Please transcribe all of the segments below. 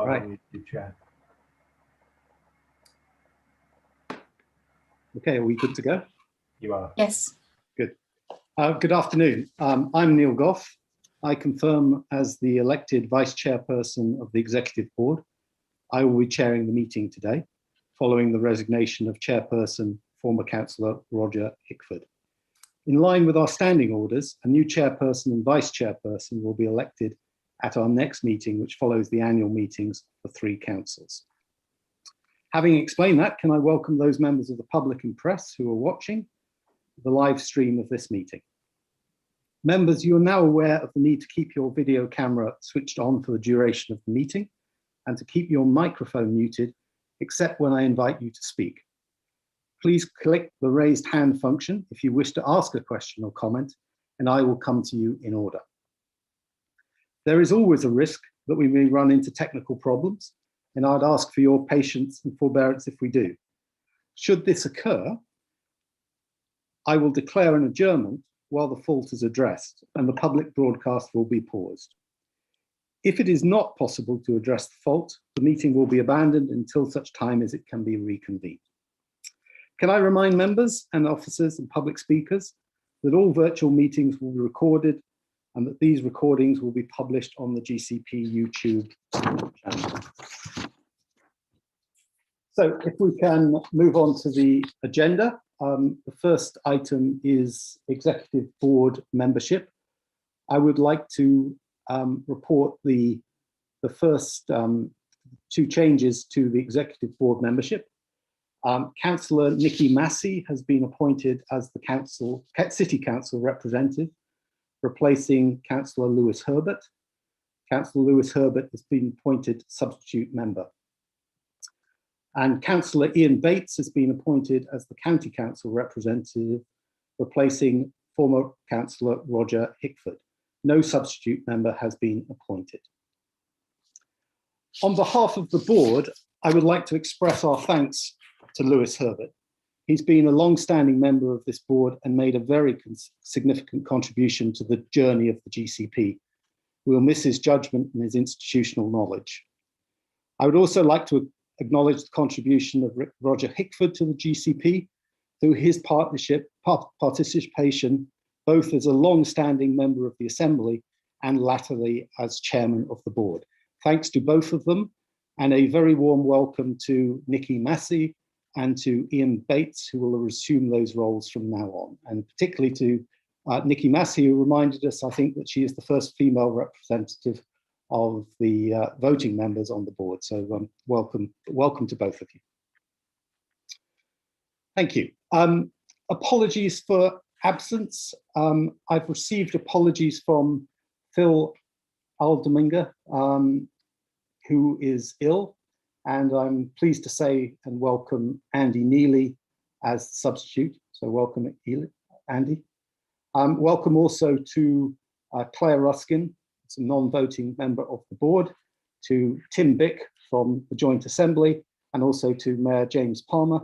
Right. The chair. Okay, are we good to go? You are. Yes. Good. Good afternoon. I'm Neil Goff. I confirm as the elected Vice Chairperson of the Executive Board. I will be chairing the meeting today, following the resignation of Chairperson, former Councillor Roger Hickford. In line with our standing orders, a new Chairperson and Vice Chairperson will be elected at our next meeting, which follows the annual meetings for 3 councils. Having explained that, can I welcome those members of the public and press who are watching the live stream of this meeting. Members, you are now aware of the need to keep your video camera switched on for the duration of the meeting and to keep your microphone muted, except when I invite you to speak. Please click the raised hand function if you wish to ask a question or comment, and I will come to you in order. There is always a risk that we may run into technical problems, and I'd ask for your patience and forbearance if we do. Should this occur, I will declare an adjournment while the fault is addressed and the public broadcast will be paused. If it is not possible to address the fault, the meeting will be abandoned until such time as it can be reconvened. Can I remind members and officers and public speakers that all virtual meetings will be recorded and that these recordings will be published on the GCP YouTube channel. So if we can move on to the agenda. The first item is Executive Board membership. I would like to report the first 2 changes to the Executive Board membership. Councillor Nikki Massey has been appointed as the City Council representative, replacing Councillor Lewis Herbert. Councillor Lewis Herbert has been appointed substitute member. And Councillor Ian Bates has been appointed as the County Council representative, replacing former Councillor Roger Hickford. No substitute member has been appointed. On behalf of the board, I would like to express our thanks to Lewis Herbert. He's been a long-standing member of this board and made a very significant contribution to the journey of the GCP. We'll miss his judgment and his institutional knowledge. I would also like to acknowledge the contribution of Roger Hickford to the GCP through his participation, both as a long-standing member of the Assembly and latterly as chairman of the board. Thanks to both of them, and a very warm welcome to Nikki Massey and to Ian Bates, who will assume those roles from now on, and particularly to Nikki Massey, who reminded us, I think, that she is the first female representative of the voting members on the board. So welcome to both of you. Thank you. Apologies for absence. I've received apologies from Phil Aldominga, who is ill, and I'm pleased to say and welcome Andy Neely as substitute. So welcome, Andy. Welcome also to Claire Ruskin, a non-voting member of the board, to Tim Bick from the Joint Assembly, and also to Mayor James Palmer.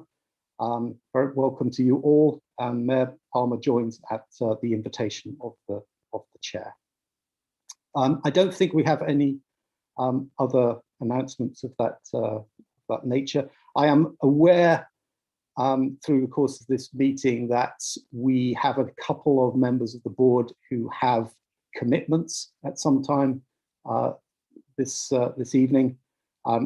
Very welcome to you all. Mayor Palmer joins at the invitation of the chair. I don't think we have any other announcements of that nature. I am aware through the course of this meeting that we have a couple of members of the board who have commitments at some time this evening.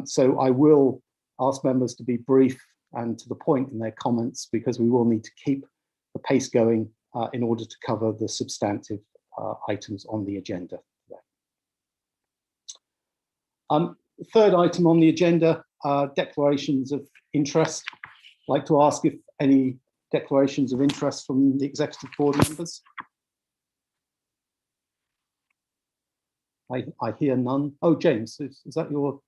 So I will ask members to be brief and to the point in their comments, because we will need to keep the pace going in order to cover the substantive items on the agenda today. The third item on the agenda, declarations of interest. I'd like to ask if any declarations of interest from the Executive Board members. I hear none. Oh, James, is that your?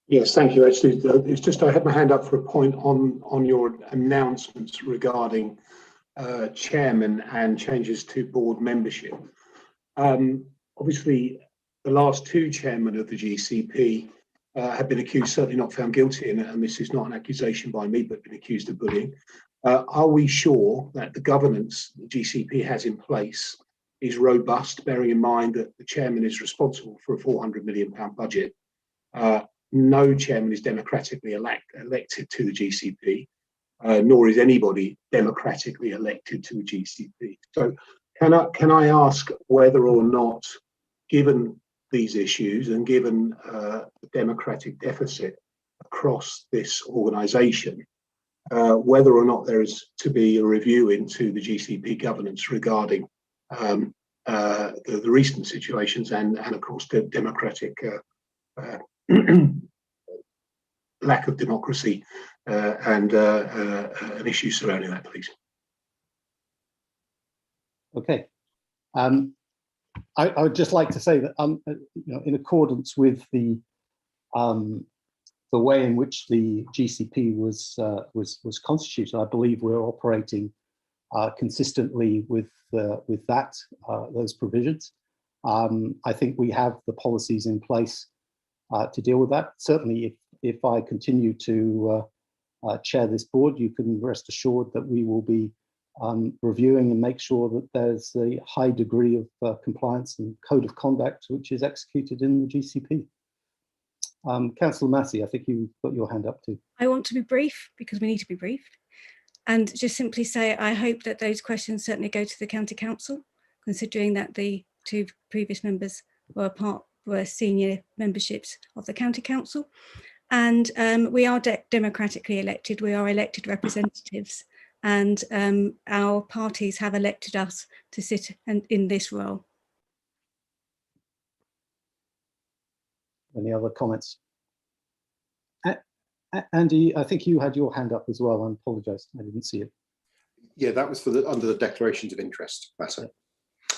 Yes, thank you. Actually, it's just I had my hand up for a point on your announcements regarding chairman and changes to board membership. Obviously, the last 2 chairmen of the GCP have been accused, certainly not found guilty, and this is not an accusation by me, but been accused of bullying. Are we sure that the governance the GCP has in place is robust, bearing in mind that the chairman is responsible for a £400 million budget No chairman is democratically elected to the GCP, nor is anybody democratically elected to the GCP. So can I ask whether or not, given these issues and given the democratic deficit across this organisation, whether or not there is to be a review into the GCP governance regarding the recent situations and of course the democratic lack of democracy and an issue surrounding that, please. Okay. I would just like to say that, in accordance with the way in which the GCP was constituted, I believe we're operating consistently with those provisions. I think we have the policies in place to deal with that. Certainly, if I continue to chair this board, you can rest assured that we will be reviewing and make sure that there's a high degree of compliance and code of conduct which is executed in the GCP. Councillor Massey, I think you've got your hand up too. I want to be brief because we need to be brief, and just simply say I hope that those questions certainly go to the County Council, considering that the two previous members were senior memberships of the County Council, and we are democratically elected. We are elected representatives, and our parties have elected us to sit in this role. Any other comments? Andy, I think you had your hand up as well. I apologise, I didn't see it. Yeah, that was for under the declarations of interest matter.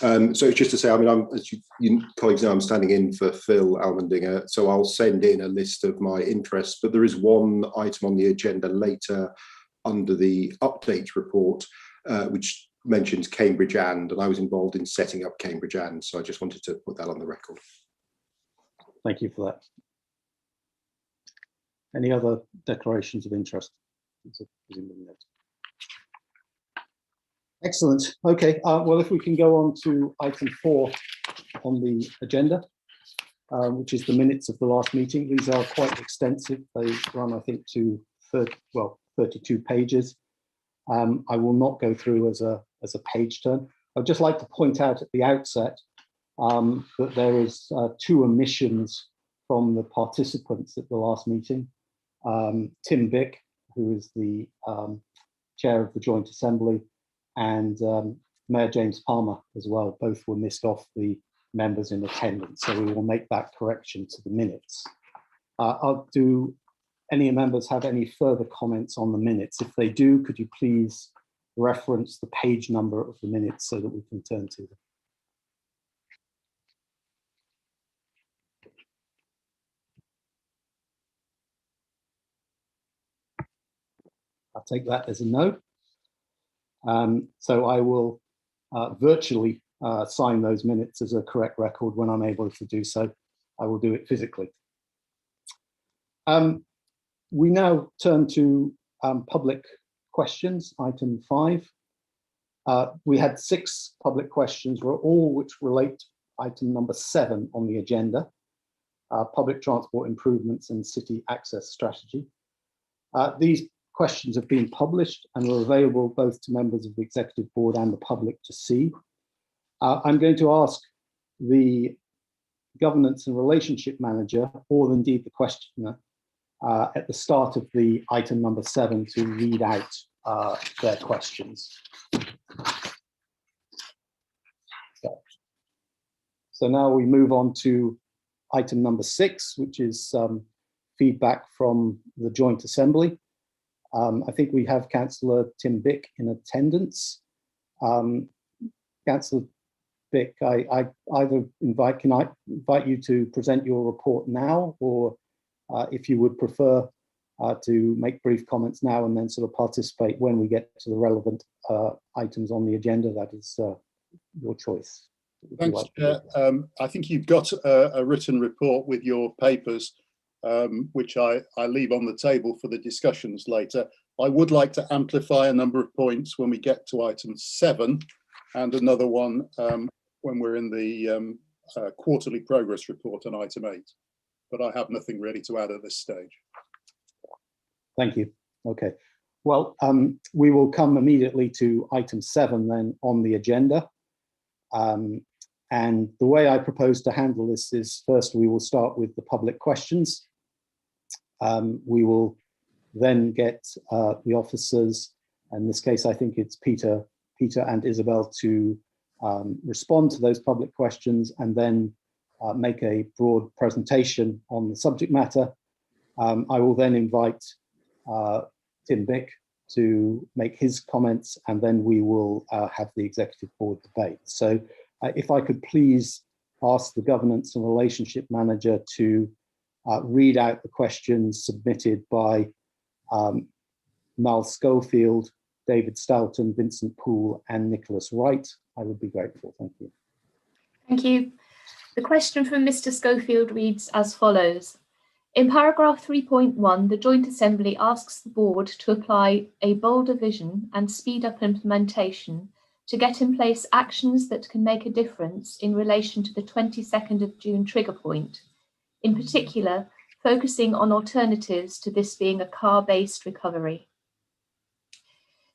So it's just to say, I mean, as you colleagues know, I'm standing in for Phil Almendinger, so I'll send in a list of my interests, but there is one item on the agenda later under the update report, which mentions Cambridge and I was involved in setting up Cambridge so I just wanted to put that on the record. Thank you for that. Any other declarations of interest? Excellent. Okay, well, if we can go on to item 4 on the agenda, which is the minutes of the last meeting. These are quite extensive. They run, I think, to 32 pages. I will not go through as a page turn. I'd just like to point out at the outset that there is 2 omissions from the participants at the last meeting. Tim Bick, who is the chair of the Joint Assembly, and Mayor James Palmer as well. Both were missed off the members in attendance, so we will make that correction to the minutes. Do any members have any further comments on the minutes? If they do, could you please reference the page number of the minutes so that we can turn to them? I'll take that as a no. So I will virtually sign those minutes as a correct record when I'm able to do so. I will do it physically. We now turn to public questions, item 5. We had 6 public questions, all which relate to item number 7 on the agenda, public transport improvements and city access strategy. These questions have been published and are available both to members of the Executive Board and the public to see. I'm going to ask the Governance and Relationship Manager, or indeed the questioner, at the start of the item number 7 to read out their questions. So now we move on to item number 6, which is feedback from the Joint Assembly. I think we have Councillor Tim Bick in attendance. Councillor Bick, can I invite you to present your report now, or if you would prefer to make brief comments now and then sort of participate when we get to the relevant items on the agenda, that is your choice. Thanks, Chair. I think you've got a written report with your papers, which I leave on the table for the discussions later. I would like to amplify a number of points when we get to item 7 and another one when we're in the quarterly progress report on item 8. but I have nothing really to add at this stage. Thank you. Okay. Well, we will come immediately to item 7 then on the agenda. And the way I propose to handle this is, first we will start with the public questions. We will then get the officers, in this case I think it's Peter and Isabel, to respond to those public questions and then make a broad presentation on the subject matter. I will then invite Tim Bick to make his comments, and then we will have the executive board debate. So if I could please ask the governance and relationship manager to read out the questions submitted by Mal Schofield, David Stoughton, Vincent Poole and Nicholas Wright, I would be grateful. Thank you. Thank you. The question from Mr. Schofield reads as follows. In paragraph 3.1, the Joint Assembly asks the board to apply a bolder vision and speed up implementation to get in place actions that can make a difference in relation to the 22nd of June trigger point, in particular, focusing on alternatives to this being a car-based recovery.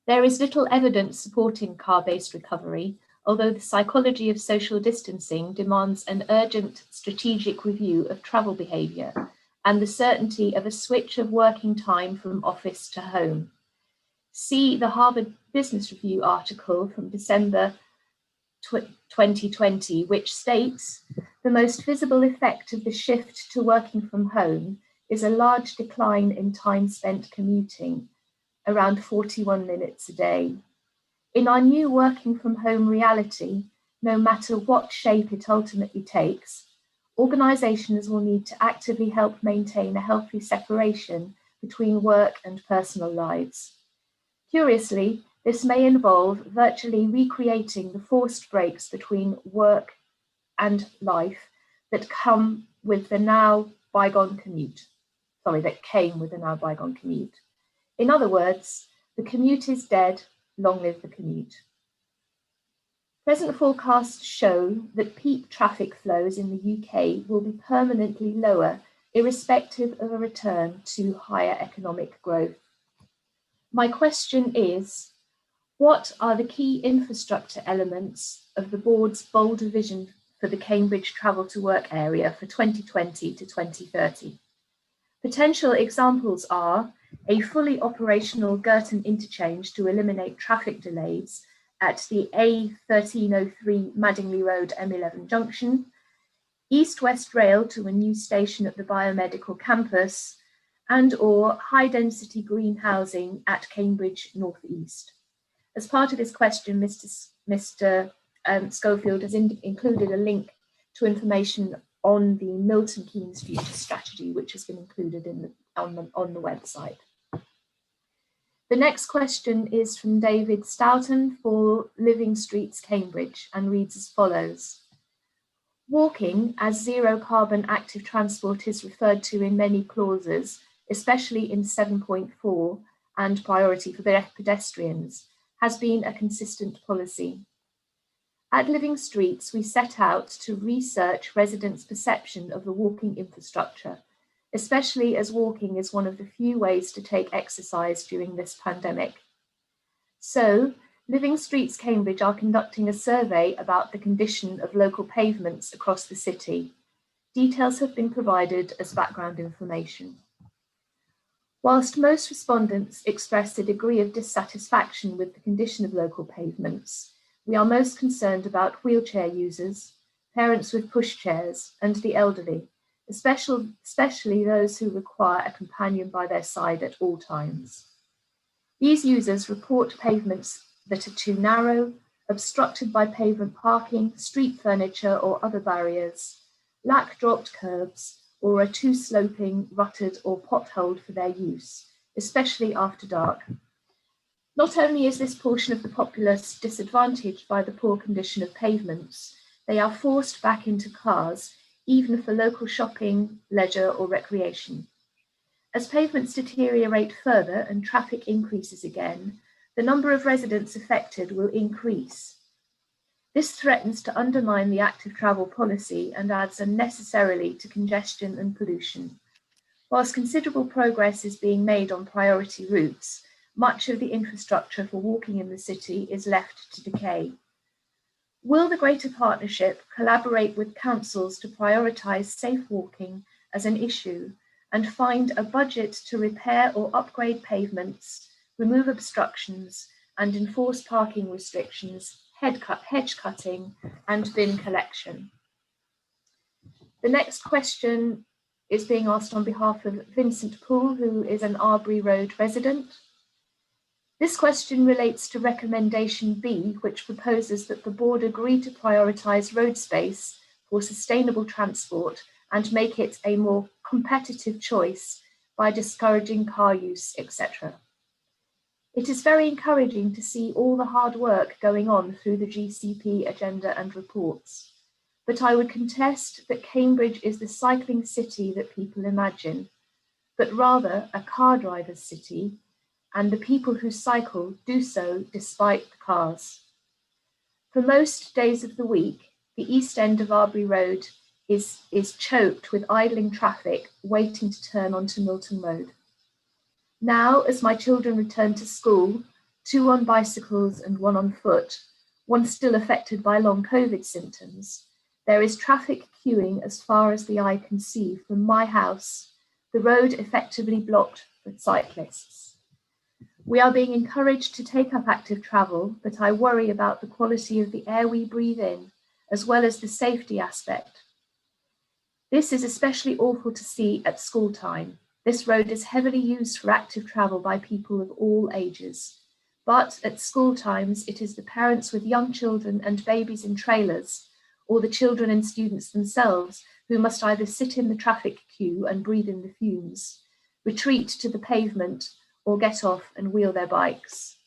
There is little evidence supporting car-based recovery, although the psychology of social distancing demands an urgent strategic review of travel behaviour and the certainty of a switch of working time from office to home. See the Harvard Business Review article from December 2020, which states, the most visible effect of the shift to working from home is a large decline in time spent commuting, around 41 minutes a day. In our new working from home reality, no matter what shape it ultimately takes, organisations will need to actively help maintain a healthy separation between work and personal lives. Curiously, this may involve virtually recreating the forced breaks between work and life that come with the now bygone commute. That came with the now bygone commute. In other words, the commute is dead, long live the commute. Present forecasts show that peak traffic flows in the UK will be permanently lower, irrespective of a return to higher economic growth. My question is, what are the key infrastructure elements of the board's bolder vision for the Cambridge travel to work area for 2020 to 2030? Potential examples are a fully operational Girton interchange to eliminate traffic delays at the A1303 Madingley Road M11 junction, East-West Rail to a new station at the Biomedical campus, and/or high-density green housing at Cambridge North East. As part of his question, Mr. Schofield has included a link to information on the Milton Keynes Future Strategy, which has been included on the website. The next question is from David Stoughton for Living Streets, Cambridge, and reads as follows. Walking, as zero carbon active transport is referred to in many clauses, especially in 7.4 and priority for pedestrians, has been a consistent policy. At Living Streets, we set out to research residents' perception of the walking infrastructure, especially as walking is one of the few ways to take exercise during this pandemic. So, Living Streets Cambridge are conducting a survey about the condition of local pavements across the city. Details have been provided as background information. Whilst most respondents expressed a degree of dissatisfaction with the condition of local pavements, we are most concerned about wheelchair users, parents with pushchairs, and the elderly, especially those who require a companion by their side at all times. These users report pavements that are too narrow, obstructed by pavement parking, street furniture or other barriers, lack dropped curbs, or are too sloping, rutted or potholed for their use, especially after dark. Not only is this portion of the populace disadvantaged by the poor condition of pavements, they are forced back into cars, even for local shopping, leisure or recreation. As pavements deteriorate further and traffic increases again, the number of residents affected will increase. This threatens to undermine the active travel policy and adds unnecessarily to congestion and pollution. Whilst considerable progress is being made on priority routes, much of the infrastructure for walking in the city is left to decay. Will the Greater Partnership collaborate with councils to prioritise safe walking as an issue and find a budget to repair or upgrade pavements, remove obstructions and enforce parking restrictions, hedge cutting and bin collection? The next question is being asked on behalf of Vincent Poole, who is an Arbury Road resident. This question relates to recommendation B, which proposes that the board agree to prioritise road space for sustainable transport and make it a more competitive choice by discouraging car use, etc. It is very encouraging to see all the hard work going on through the GCP agenda and reports. But I would contest that Cambridge is the cycling city that people imagine, but rather a car driver's city, and the people who cycle do so despite the cars. For most days of the week, the east end of Arbury Road is choked with idling traffic waiting to turn onto Milton Road. Now, as my children return to school, 2 on bicycles and 1 on foot, one still affected by long COVID symptoms, there is traffic queuing as far as the eye can see from my house, the road effectively blocked for cyclists. We are being encouraged to take up active travel, but I worry about the quality of the air we breathe in, as well as the safety aspect. This is especially awful to see at school time. This road is heavily used for active travel by people of all ages. But at school times, it is the parents with young children and babies in trailers, or the children and students themselves, who must either sit in the traffic queue and breathe in the fumes, retreat to the pavement, or get off and wheel their bikes.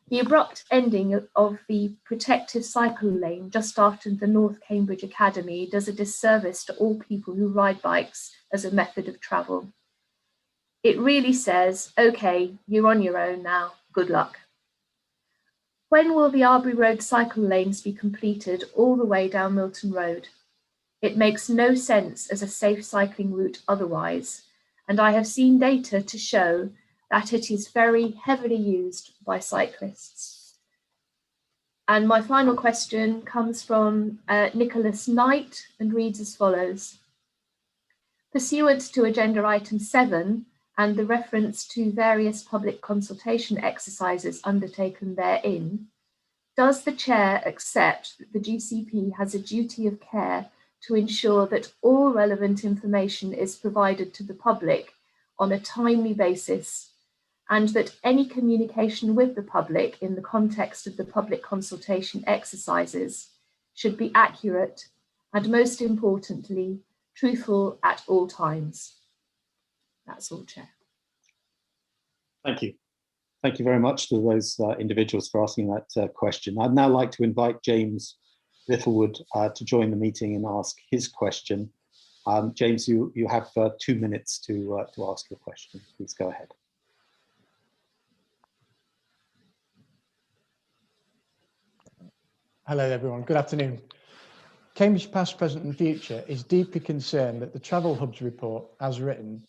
The abrupt ending of the protective cycle lane just after the North Cambridge Academy does a disservice to all people who ride bikes as a method of travel. It really says, okay, you're on your own now, good luck. When will the Arbury Road cycle lanes be completed all the way down Milton Road? It makes no sense as a safe cycling route otherwise, and I have seen data to show that it is very heavily used by cyclists. And my final question comes from Nicholas Knight and reads as follows. Pursuant to Agenda Item 7 and the reference to various public consultation exercises undertaken therein, does the Chair accept that the GCP has a duty of care to ensure that all relevant information is provided to the public on a timely basis, and that any communication with the public in the context of the public consultation exercises should be accurate and, most importantly, truthful at all times? That's all, Chair. Thank you. Thank you very much to those individuals for asking that question. I'd now like to invite James Littlewood to join the meeting and ask his question. James, you have 2 minutes to ask your question. Please go ahead. Hello everyone, good afternoon. Cambridge Past, Present and Future is deeply concerned that the Travel Hubs report, as written,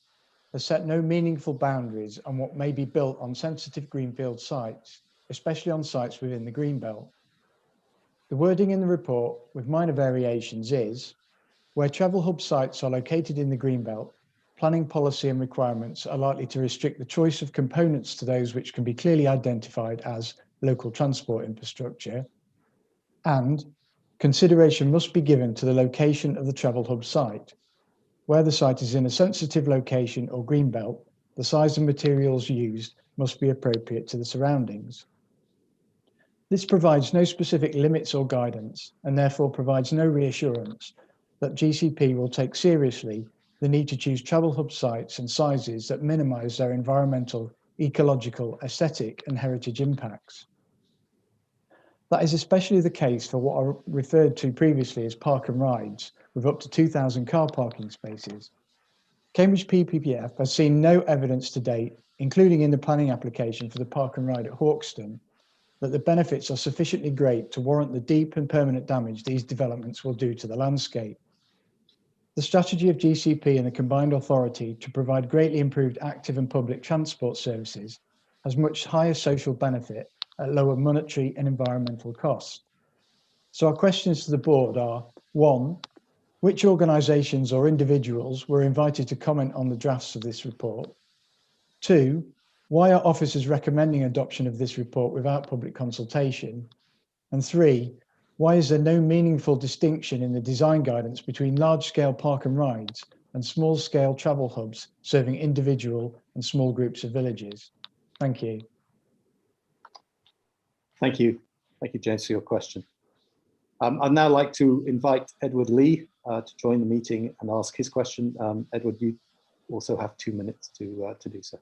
has set no meaningful boundaries on what may be built on sensitive greenfield sites, especially on sites within the Greenbelt. The wording in the report, with minor variations, is, where Travel Hub sites are located in the Greenbelt, planning policy and requirements are likely to restrict the choice of components to those which can be clearly identified as local transport infrastructure, and consideration must be given to the location of the Travel Hub site. Where the site is in a sensitive location or greenbelt, the size and materials used must be appropriate to the surroundings. This provides no specific limits or guidance, and therefore provides no reassurance that GCP will take seriously the need to choose Travel Hub sites and sizes that minimise their environmental, ecological, aesthetic and heritage impacts. That is especially the case for what are referred to previously as park and rides, with up to 2,000 car parking spaces. Cambridge PPPF has seen no evidence to date, including in the planning application for the park and ride at Hawkston, that the benefits are sufficiently great to warrant the deep and permanent damage these developments will do to the landscape. The strategy of GCP and the combined authority to provide greatly improved active and public transport services has much higher social benefit at lower monetary and environmental costs. So our questions to the board are: 1, which organisations or individuals were invited to comment on the drafts of this report? 2, why are officers recommending adoption of this report without public consultation? And 3, why is there no meaningful distinction in the design guidance between large-scale park and rides and small-scale travel hubs serving individual and small groups of villages? Thank you. Thank you. Thank you, James, for your question. I'd now like to invite Edward Lee to join the meeting and ask his question. Edward, you also have 2 minutes to do so.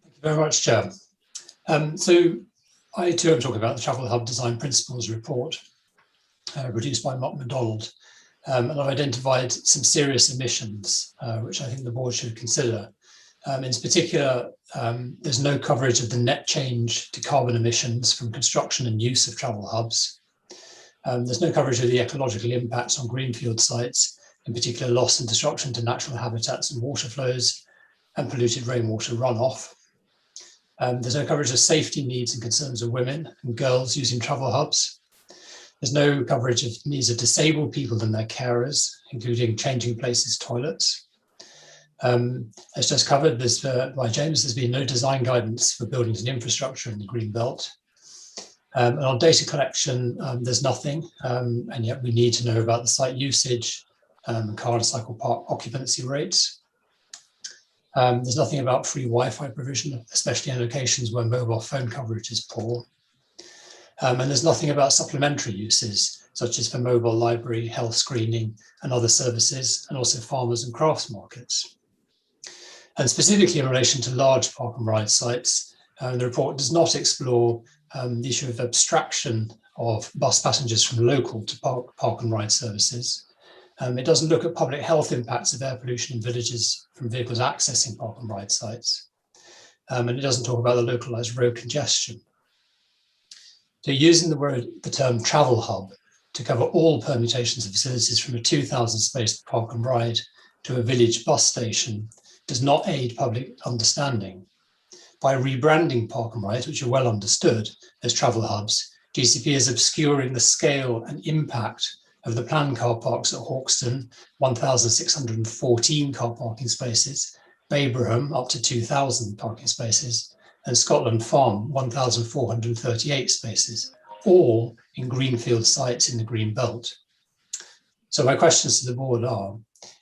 Thank you very much, Chair. So I too am talking about the Travel Hub Design Principles report produced by Mark MacDonald. And I've identified some serious omissions, which I think the board should consider. In particular, there's no coverage of the net change to carbon emissions from construction and use of travel hubs. There's no coverage of the ecological impacts on greenfield sites, in particular loss and disruption to natural habitats and water flows and polluted rainwater runoff. There's no coverage of safety needs and concerns of women and girls using travel hubs. There's no coverage of needs of disabled people and their carers, including changing places, toilets. As just covered by James, there's been no design guidance for buildings and infrastructure in the Green Belt. And on data collection, there's nothing, and yet we need to know about the site usage, car and cycle park occupancy rates. There's nothing about free Wi-Fi provision, especially in locations where mobile phone coverage is poor. And there's nothing about supplementary uses, such as for mobile library, health screening, and other services, and also farmers and crafts markets. And specifically in relation to large park and ride sites, the report does not explore the issue of abstraction of bus passengers from local to park and ride services. It doesn't look at public health impacts of air pollution in villages from vehicles accessing park and ride sites. And it doesn't talk about the localized road congestion. So using the term travel hub to cover all permutations of facilities from a 2,000 space park and ride to a village bus station does not aid public understanding. By rebranding park and rides, which are well understood as travel hubs, GCP is obscuring the scale and impact of the planned car parks at Hawkston, 1,614 car parking spaces, Babraham, up to 2,000 parking spaces, and Scotland Farm, 1,438 spaces, all in greenfield sites in the Green Belt. So my questions to the board are: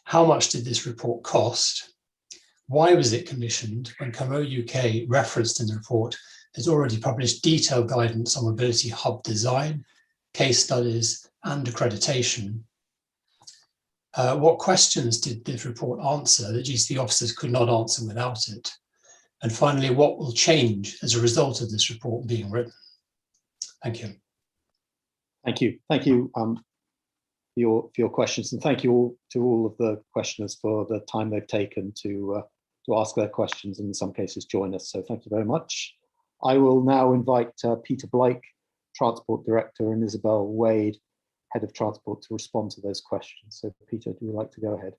how much did this report cost? Why was it commissioned when Como UK, referenced in the report, has already published detailed guidance on mobility hub design, case studies, and accreditation? What questions did this report answer that GCP officers could not answer without it? And finally, what will change as a result of this report being written? Thank you. Thank you. Thank you for your questions, and thank you all to all of the questioners for the time they've taken to ask their questions and in some cases join us. So thank you very much. I will now invite Peter Blake, Transport Director, and Isabel Wade, Head of Transport, to respond to those questions. So Peter, do you like to go ahead?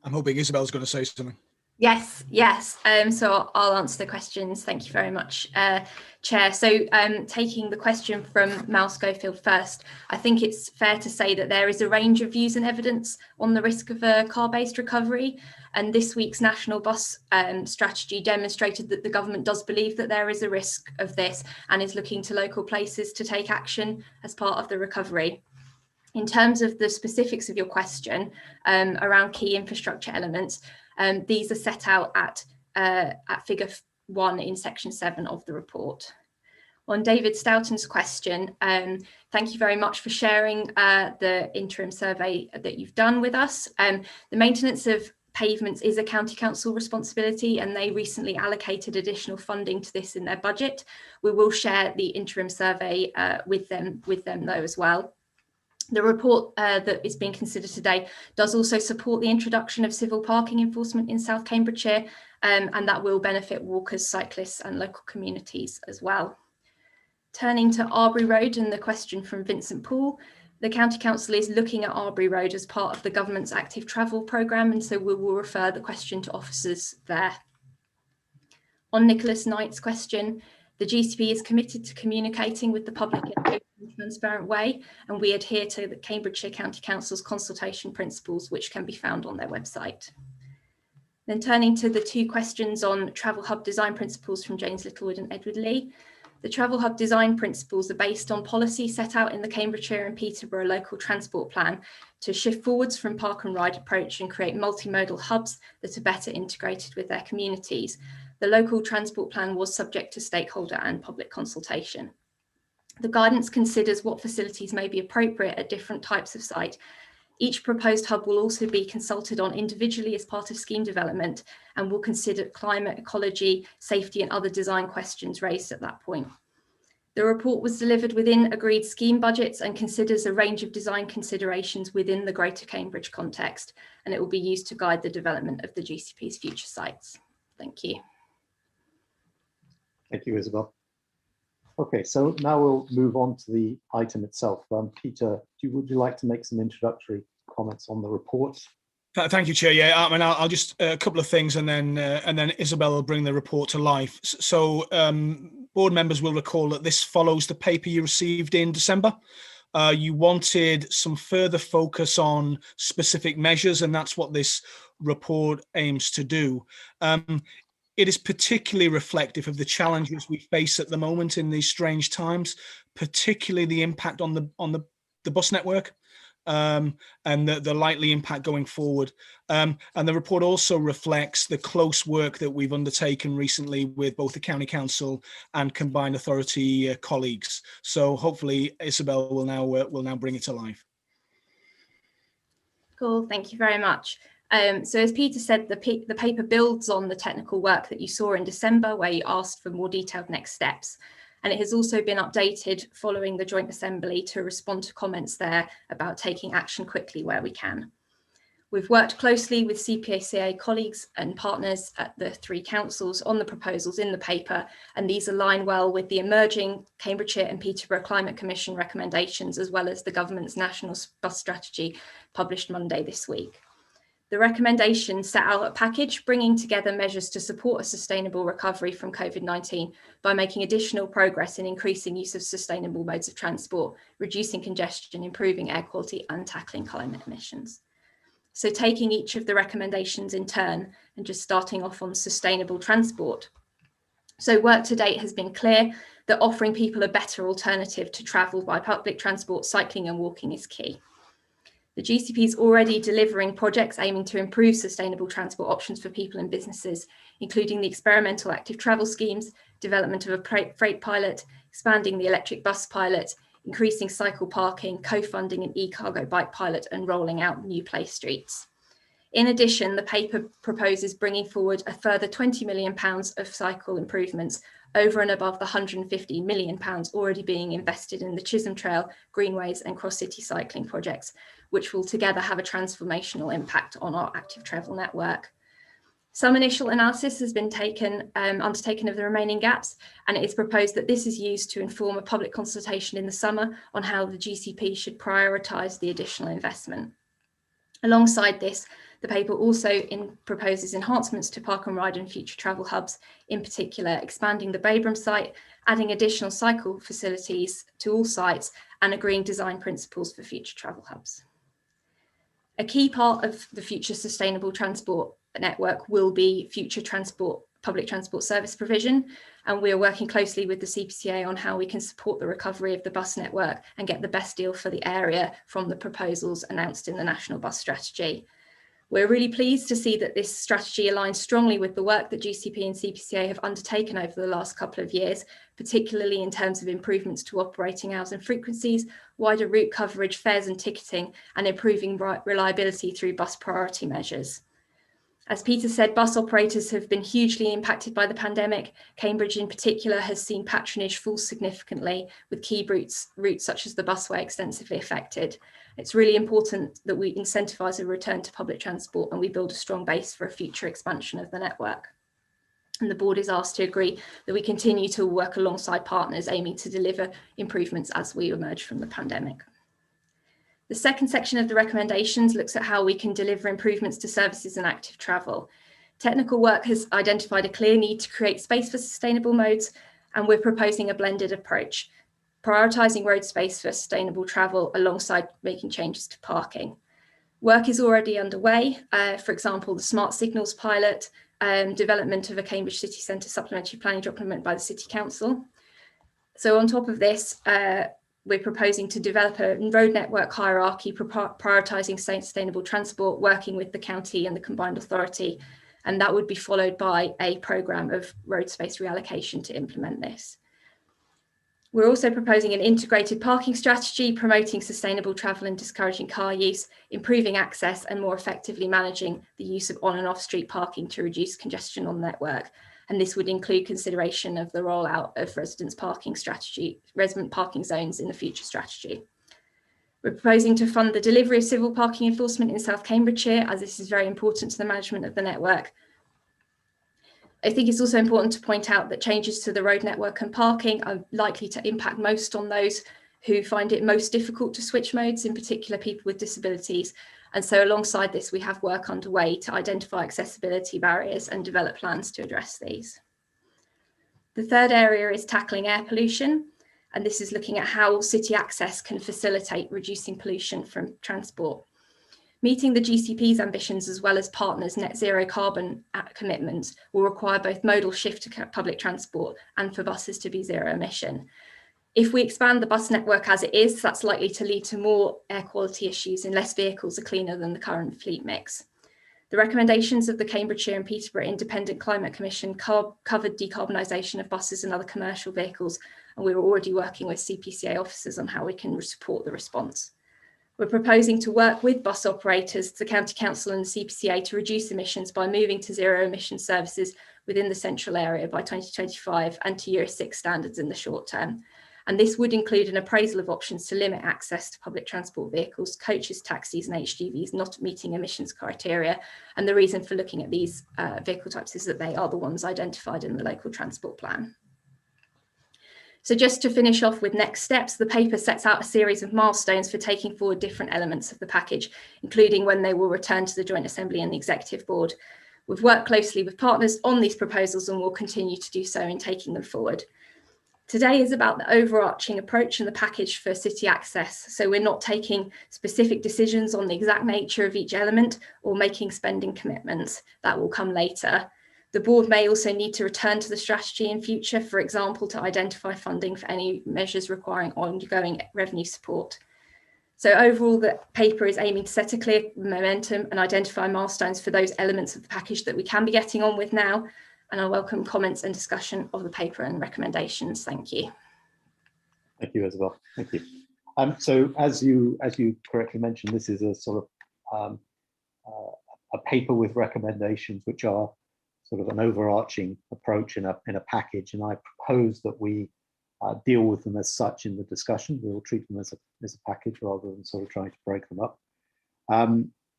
I'm hoping Isabel's going to say something. Yes. So I'll answer the questions. Thank you very much, Chair. So taking the question from Mal Schofield first, I think it's fair to say that there is a range of views and evidence on the risk of a car-based recovery. And this week's national bus strategy demonstrated that the government does believe that there is a risk of this and is looking to local places to take action as part of the recovery. In terms of the specifics of your question around key infrastructure elements, these are set out at figure 1 in section 7 of the report. On David Stoughton's question, thank you very much for sharing the interim survey that you've done with us. The maintenance of pavements is a county council responsibility, and they recently allocated additional funding to this in their budget. We will share the interim survey with them though as well. The report that is being considered today does also support the introduction of civil parking enforcement in South Cambridgeshire, and that will benefit walkers, cyclists and local communities as well. Turning to Arbury Road and the question from Vincent Poole, the County Council is looking at Arbury Road as part of the government's active travel programme, and so we will refer the question to officers there. On Nicholas Knight's question, the GCP is committed to communicating with the public in a transparent way, and we adhere to the Cambridgeshire County Council's consultation principles, which can be found on their website. Then turning to the two questions on travel hub design principles from James Littlewood and Edward Lee. The travel hub design principles are based on policy set out in the Cambridgeshire and Peterborough local transport plan to shift forwards from park and ride approach and create multimodal hubs that are better integrated with their communities. The local transport plan was subject to stakeholder and public consultation. The guidance considers what facilities may be appropriate at different types of site. Each proposed hub will also be consulted on individually as part of scheme development and will consider climate, ecology, safety and other design questions raised at that point. The report was delivered within agreed scheme budgets and considers a range of design considerations within the Greater Cambridge context, and it will be used to guide the development of the GCP's future sites. Thank you. Thank you, Isabel. Okay, so now we'll move on to the item itself. Peter, would you like to make some introductory comments on the report? Thank you, Chair. Yeah, I mean, I'll just a couple of things, and then Isabel will bring the report to life. So, board members will recall that this follows the paper you received in December. You wanted some further focus on specific measures, and that's what this report aims to do. It is particularly reflective of the challenges we face at the moment in these strange times, particularly the impact on the bus network and the likely impact going forward. And the report also reflects the close work that we've undertaken recently with both the County Council and Combined Authority colleagues. So hopefully Isabel will now bring it to life. Cool, thank you very much. So as Peter said, the paper builds on the technical work that you saw in December, where you asked for more detailed next steps. And it has also been updated following the Joint Assembly to respond to comments there about taking action quickly where we can. We've worked closely with CPACA colleagues and partners at the three councils on the proposals in the paper, and these align well with the emerging Cambridgeshire and Peterborough Climate Commission recommendations, as well as the government's national bus strategy published Monday this week. The recommendations set out a package bringing together measures to support a sustainable recovery from COVID-19 by making additional progress in increasing use of sustainable modes of transport, reducing congestion, improving air quality and tackling climate emissions. So taking each of the recommendations in turn and just starting off on sustainable transport. So work to date has been clear that offering people a better alternative to travel by public transport, cycling and walking is key. The GCP is already delivering projects aiming to improve sustainable transport options for people and businesses, including the experimental active travel schemes, development of a freight pilot, expanding the electric bus pilot, increasing cycle parking, co-funding an e-cargo bike pilot, and rolling out new play streets. In addition, the paper proposes bringing forward a further £20 million of cycle improvements over and above the £150 million already being invested in the Chisholm Trail, Greenways and cross-city cycling projects, which will together have a transformational impact on our active travel network. Some initial analysis has been undertaken of the remaining gaps, and it is proposed that this is used to inform a public consultation in the summer on how the GCP should prioritise the additional investment. Alongside this, the paper also proposes enhancements to park and ride and future travel hubs, in particular expanding the Pavements site, adding additional cycle facilities to all sites and agreeing design principles for future travel hubs. A key part of the future sustainable transport network will be future public transport service provision, and we are working closely with the CPCA on how we can support the recovery of the bus network and get the best deal for the area from the proposals announced in the National Bus Strategy. We're really pleased to see that this strategy aligns strongly with the work that GCP and CPCA have undertaken over the last couple of years, particularly in terms of improvements to operating hours and frequencies, wider route coverage, fares and ticketing, and improving reliability through bus priority measures. As Peter said, bus operators have been hugely impacted by the pandemic. Cambridge in particular has seen patronage fall significantly, with key routes such as the busway extensively affected. It's really important that we incentivise a return to public transport and we build a strong base for a future expansion of the network. And the board is asked to agree that we continue to work alongside partners aiming to deliver improvements as we emerge from the pandemic. The second section of the recommendations looks at how we can deliver improvements to services and active travel. Technical work has identified a clear need to create space for sustainable modes, and we're proposing a blended approach, prioritising road space for sustainable travel alongside making changes to parking. Work is already underway, for example, the smart signals pilot, development of a Cambridge City Centre supplementary planning document by the City Council. So on top of this, we're proposing to develop a road network hierarchy, prioritising sustainable transport, working with the county and the combined authority, and that would be followed by a programme of road space reallocation to implement this. We're also proposing an integrated parking strategy, promoting sustainable travel and discouraging car use, improving access and more effectively managing the use of on and off street parking to reduce congestion on the network. And this would include consideration of the rollout of resident parking zones in the future strategy. We're proposing to fund the delivery of civil parking enforcement in South Cambridgeshire, as this is very important to the management of the network. I think it's also important to point out that changes to the road network and parking are likely to impact most on those who find it most difficult to switch modes, in particular people with disabilities. And so alongside this, we have work underway to identify accessibility barriers and develop plans to address these. The third area is tackling air pollution. And this is looking at how city access can facilitate reducing pollution from transport. Meeting the GCP's ambitions as well as partners' net zero carbon commitments will require both modal shift to public transport and for buses to be zero emission. If we expand the bus network as it is, that's likely to lead to more air quality issues and less vehicles are cleaner than the current fleet mix. The recommendations of the Cambridgeshire and Peterborough Independent Climate Commission covered decarbonisation of buses and other commercial vehicles, and we were already working with CPCA officers on how we can support the response. We're proposing to work with bus operators, the County Council and the CPCA to reduce emissions by moving to zero emission services within the central area by 2025 and to Euro 6 standards in the short term. And this would include an appraisal of options to limit access to public transport vehicles, coaches, taxis and HGVs not meeting emissions criteria. And the reason for looking at these vehicle types is that they are the ones identified in the local transport plan. So just to finish off with next steps, the paper sets out a series of milestones for taking forward different elements of the package, including when they will return to the Joint Assembly and the Executive Board. We've worked closely with partners on these proposals and will continue to do so in taking them forward. Today is about the overarching approach and the package for city access. So we're not taking specific decisions on the exact nature of each element or making spending commitments. That will come later. The board may also need to return to the strategy in future, for example, to identify funding for any measures requiring ongoing revenue support. So overall, the paper is aiming to set a clear momentum and identify milestones for those elements of the package that we can be getting on with now. And I welcome comments and discussion of the paper and recommendations. Thank you. Thank you, Isabel. Thank you. So as you correctly mentioned, this is a sort of a paper with recommendations, which are sort of an overarching approach in a package, and I propose that we deal with them as such in the discussion. We'll treat them as a package rather than sort of trying to break them up.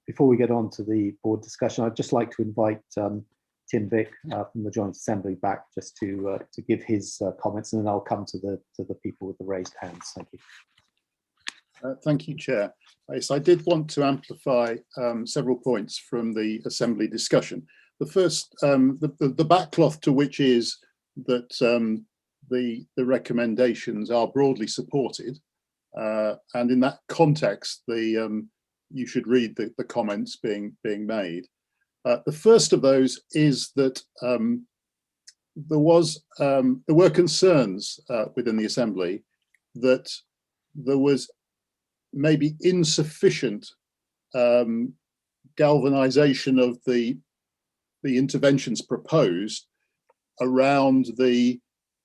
Before we get on to the board discussion, I'd just like to invite Tim Vick from the Joint Assembly back just to give his comments, and then I'll come to the people with the raised hands. Thank you. Thank you, Chair. Yes, I did want to amplify several points from the Assembly discussion. The first, the backcloth to which is that the recommendations are broadly supported, and in that context, you should read the comments being made. The first of those is that there were concerns within the Assembly that there was maybe insufficient galvanisation of the interventions proposed around the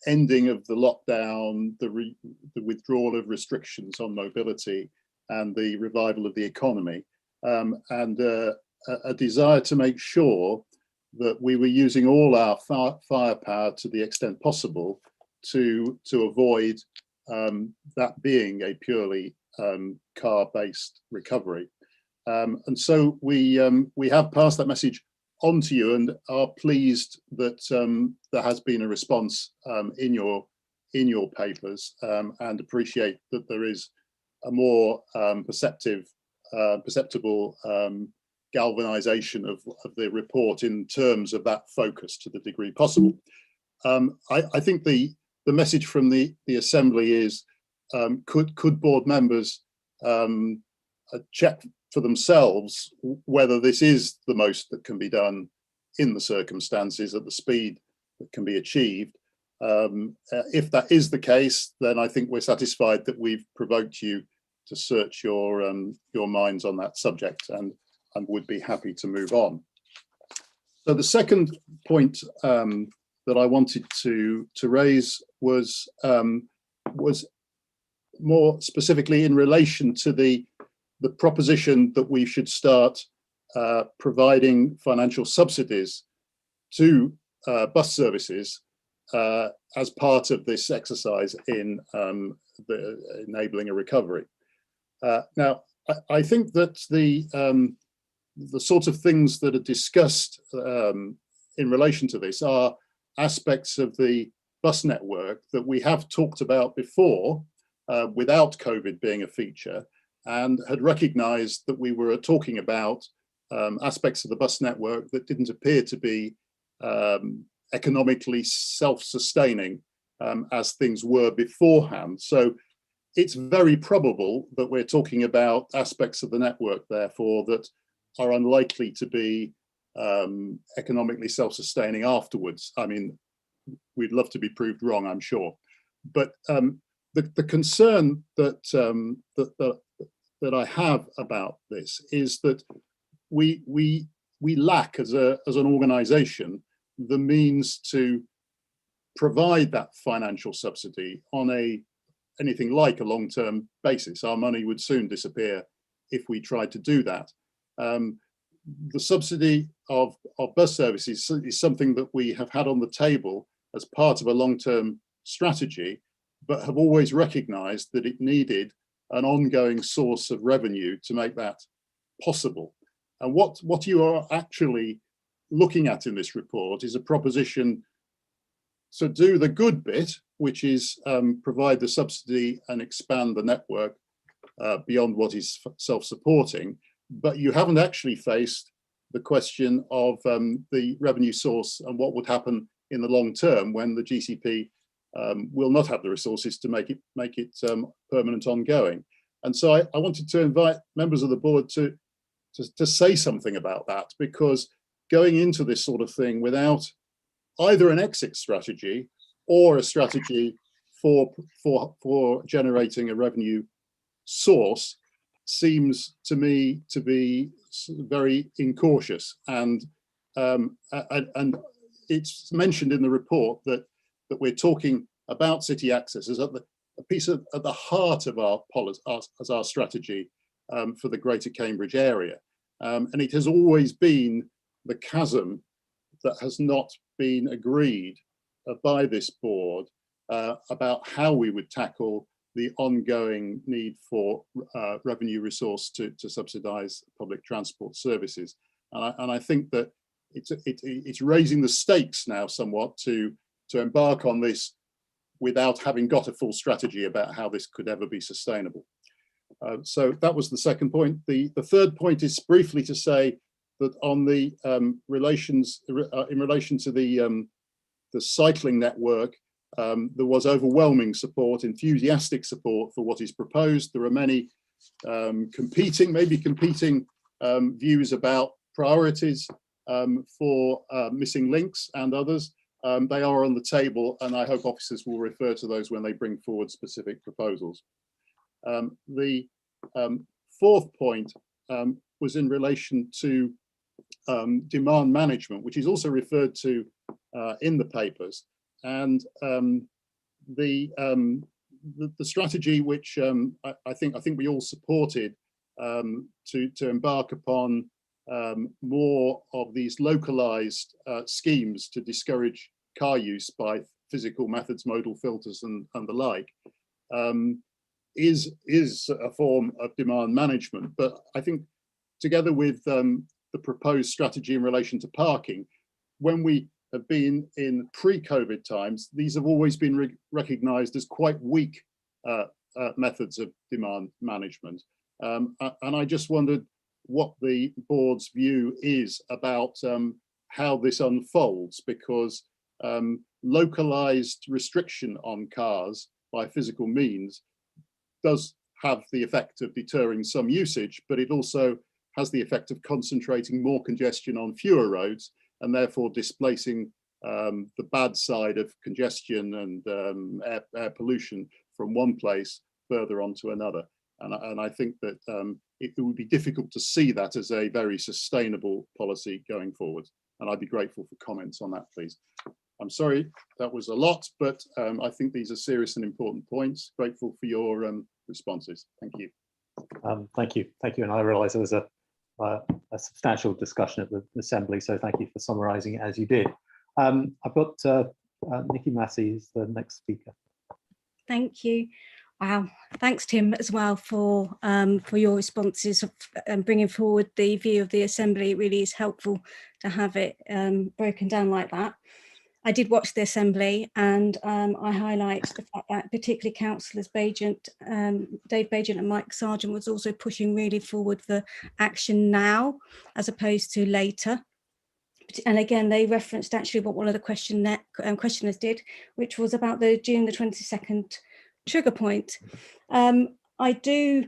ending of the lockdown, the withdrawal of restrictions on mobility, and the revival of the economy, and a desire to make sure that we were using all our firepower to the extent possible to avoid that being a purely car-based recovery. And so we have passed that message on to you and are pleased that there has been a response in your papers, and appreciate that there is a more perceptible galvanization of the report in terms of that focus to the degree possible. I think the message from the Assembly is, could board members check for themselves whether this is the most that can be done in the circumstances at the speed that can be achieved. If that is the case, then I think we're satisfied that we've provoked you to search your minds on that subject, and would be happy to move on. So the second point that I wanted to raise was more specifically in relation to the proposition that we should start providing financial subsidies to bus services as part of this exercise in enabling a recovery. Now, I think that the sort of things that are discussed in relation to this are aspects of the bus network that we have talked about before without COVID being a feature, and had recognised that we were talking about aspects of the bus network that didn't appear to be economically self-sustaining as things were beforehand. So it's very probable that we're talking about aspects of the network, therefore, that are unlikely to be economically self-sustaining afterwards. I mean, we'd love to be proved wrong, I'm sure. But the concern that I have about this is that we lack as an organisation the means to provide that financial subsidy on anything like a long-term basis. Our money would soon disappear if we tried to do that. The subsidy of bus services is something that we have had on the table as part of a long-term strategy, but have always recognised that it needed an ongoing source of revenue to make that possible. And what you are actually looking at in this report is a proposition to do the good bit, which is provide the subsidy and expand the network beyond what is self-supporting, but you haven't actually faced the question of the revenue source and what would happen in the long term when the GCP will not have the resources to make it permanent ongoing. And so I wanted to invite members of the board to say something about that, because going into this sort of thing without either an exit strategy or a strategy for generating a revenue source seems to me to be very incautious. And it's mentioned in the report that we're talking about city access as a piece at the heart of our policy, as our strategy for the Greater Cambridge area. And it has always been the chasm that has not been agreed by this board about how we would tackle the ongoing need for revenue resource to subsidise public transport services. And I think that it's raising the stakes now somewhat to embark on this without having got a full strategy about how this could ever be sustainable. So that was the second point. The third point is briefly to say that on the in relation to the cycling network, there was overwhelming support, enthusiastic support for what is proposed. There are many competing views about priorities for missing links and others. They are on the table, and I hope officers will refer to those when they bring forward specific proposals. The fourth point was in relation to demand management, which is also referred to in the papers, and the strategy which I think we all supported to embark upon more of these localized schemes to discourage car use by physical methods, modal filters and the like, is a form of demand management. But I think together with the the proposed strategy in relation to parking. When we have been in pre-COVID times, these have always been recognised as quite weak methods of demand management. And I just wondered what the board's view is about how this unfolds, because localised restriction on cars by physical means does have the effect of deterring some usage, but it also has the effect of concentrating more congestion on fewer roads and therefore displacing the bad side of congestion and air pollution from one place further on to another. And I think that it would be difficult to see that as a very sustainable policy going forward. And I'd be grateful for comments on that, please. I'm sorry, that was a lot, but I think these are serious and important points. Grateful for your responses. Thank you. Thank you. And I realise there was a substantial discussion at the Assembly, so thank you for summarising it as you did. I've got Nikki Massey is the next speaker. Thank you. Wow, thanks Tim as well for your responses and bringing forward the view of the Assembly. It really is helpful to have it broken down like that. I did watch the Assembly, and I highlight the fact that particularly councillors Dave Bagent and Mike Sargent was also pushing really forward for action now as opposed to later. And again, they referenced actually what one of the questioners did, which was about the June the 22nd trigger point. I do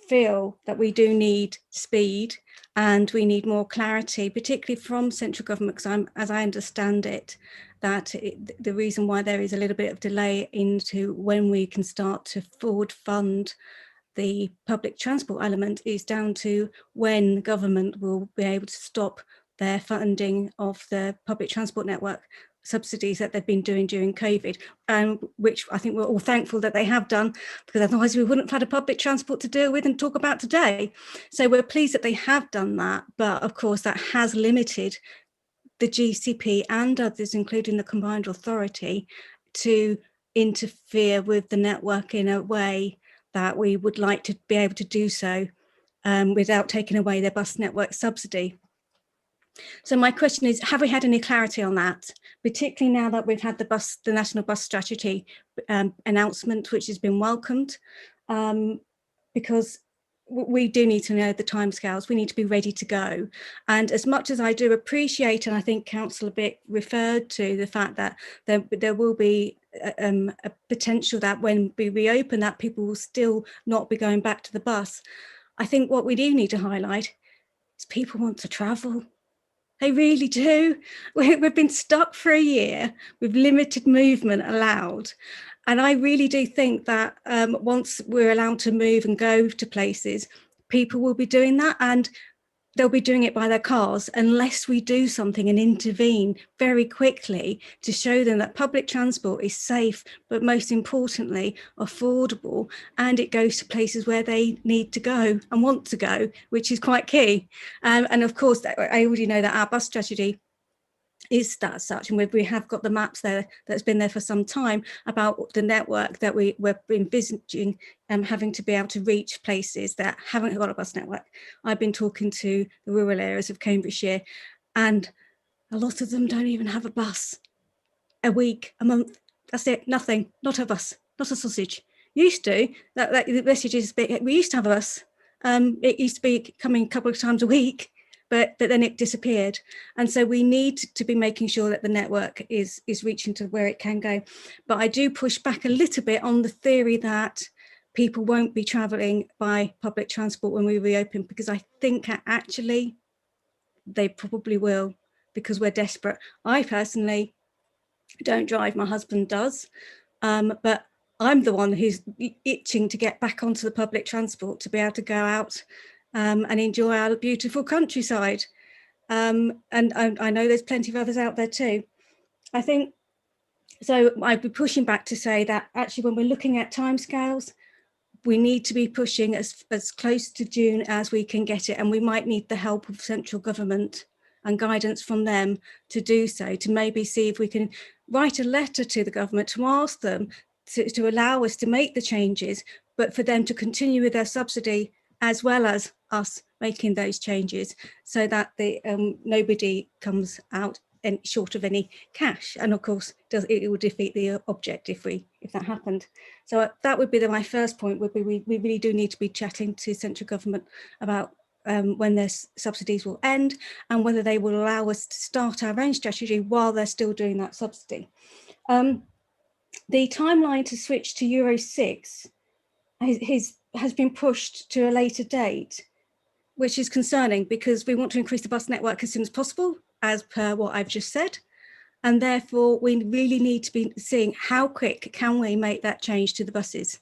feel that we do need speed and we need more clarity, particularly from central government, because as I understand it, that the reason why there is a little bit of delay into when we can start to forward fund the public transport element is down to when government will be able to stop their funding of the public transport network subsidies that they've been doing during COVID, which I think we're all thankful that they have done, because otherwise we wouldn't have had a public transport to deal with and talk about today. So we're pleased that they have done that, but of course that has limited the GCP and others, including the Combined Authority, to interfere with the network in a way that we would like to be able to do so without taking away their bus network subsidy. So my question is, have we had any clarity on that, particularly now that we've had the National Bus Strategy announcement, which has been welcomed, because we do need to know the timescales. We need to be ready to go. And as much as I do appreciate, and I think Councillor Bick referred to the fact that there will be a potential that when we reopen that people will still not be going back to the bus, I think what we do need to highlight is people want to travel. They really do. We've been stuck for a year with limited movement allowed. And I really do think that once we're allowed to move and go to places, people will be doing that, and they'll be doing it by their cars unless we do something and intervene very quickly to show them that public transport is safe, but most importantly, affordable, and it goes to places where they need to go and want to go, which is quite key. And of course, I already know that our bus strategy is that such, and we have got the maps there that's been there for some time about the network that we're envisaging having to be able to reach places that haven't got a bus network. I've been talking to the rural areas of Cambridgeshire, and a lot of them don't even have a bus. A week, a month, that's it, nothing, not a bus, not a sausage. Used to, the message is, we used to have a bus. It used to be coming a couple of times a week, but then it disappeared. And so we need to be making sure that the network is reaching to where it can go. But I do push back a little bit on the theory that people won't be travelling by public transport when we reopen, because I think actually they probably will, because we're desperate. I personally don't drive, my husband does, but I'm the one who's itching to get back onto the public transport to be able to go out and enjoy our beautiful countryside. And I know there's plenty of others out there too. I think, so I'd be pushing back to say that actually when we're looking at timescales, we need to be pushing as close to June as we can get it. And we might need the help of central government and guidance from them to do so, to maybe see if we can write a letter to the government to ask them to allow us to make the changes, but for them to continue with their subsidy as well as us making those changes so that the nobody comes out short of any cash, and of course it will defeat the object if that happened. So that would be my first point, would be we really do need to be chatting to central government about when their subsidies will end and whether they will allow us to start our own strategy while they're still doing that subsidy. The timeline to switch to Euro 6 has been pushed to a later date, which is concerning because we want to increase the bus network as soon as possible, as per what I've just said. And therefore, we really need to be seeing how quick can we make that change to the buses.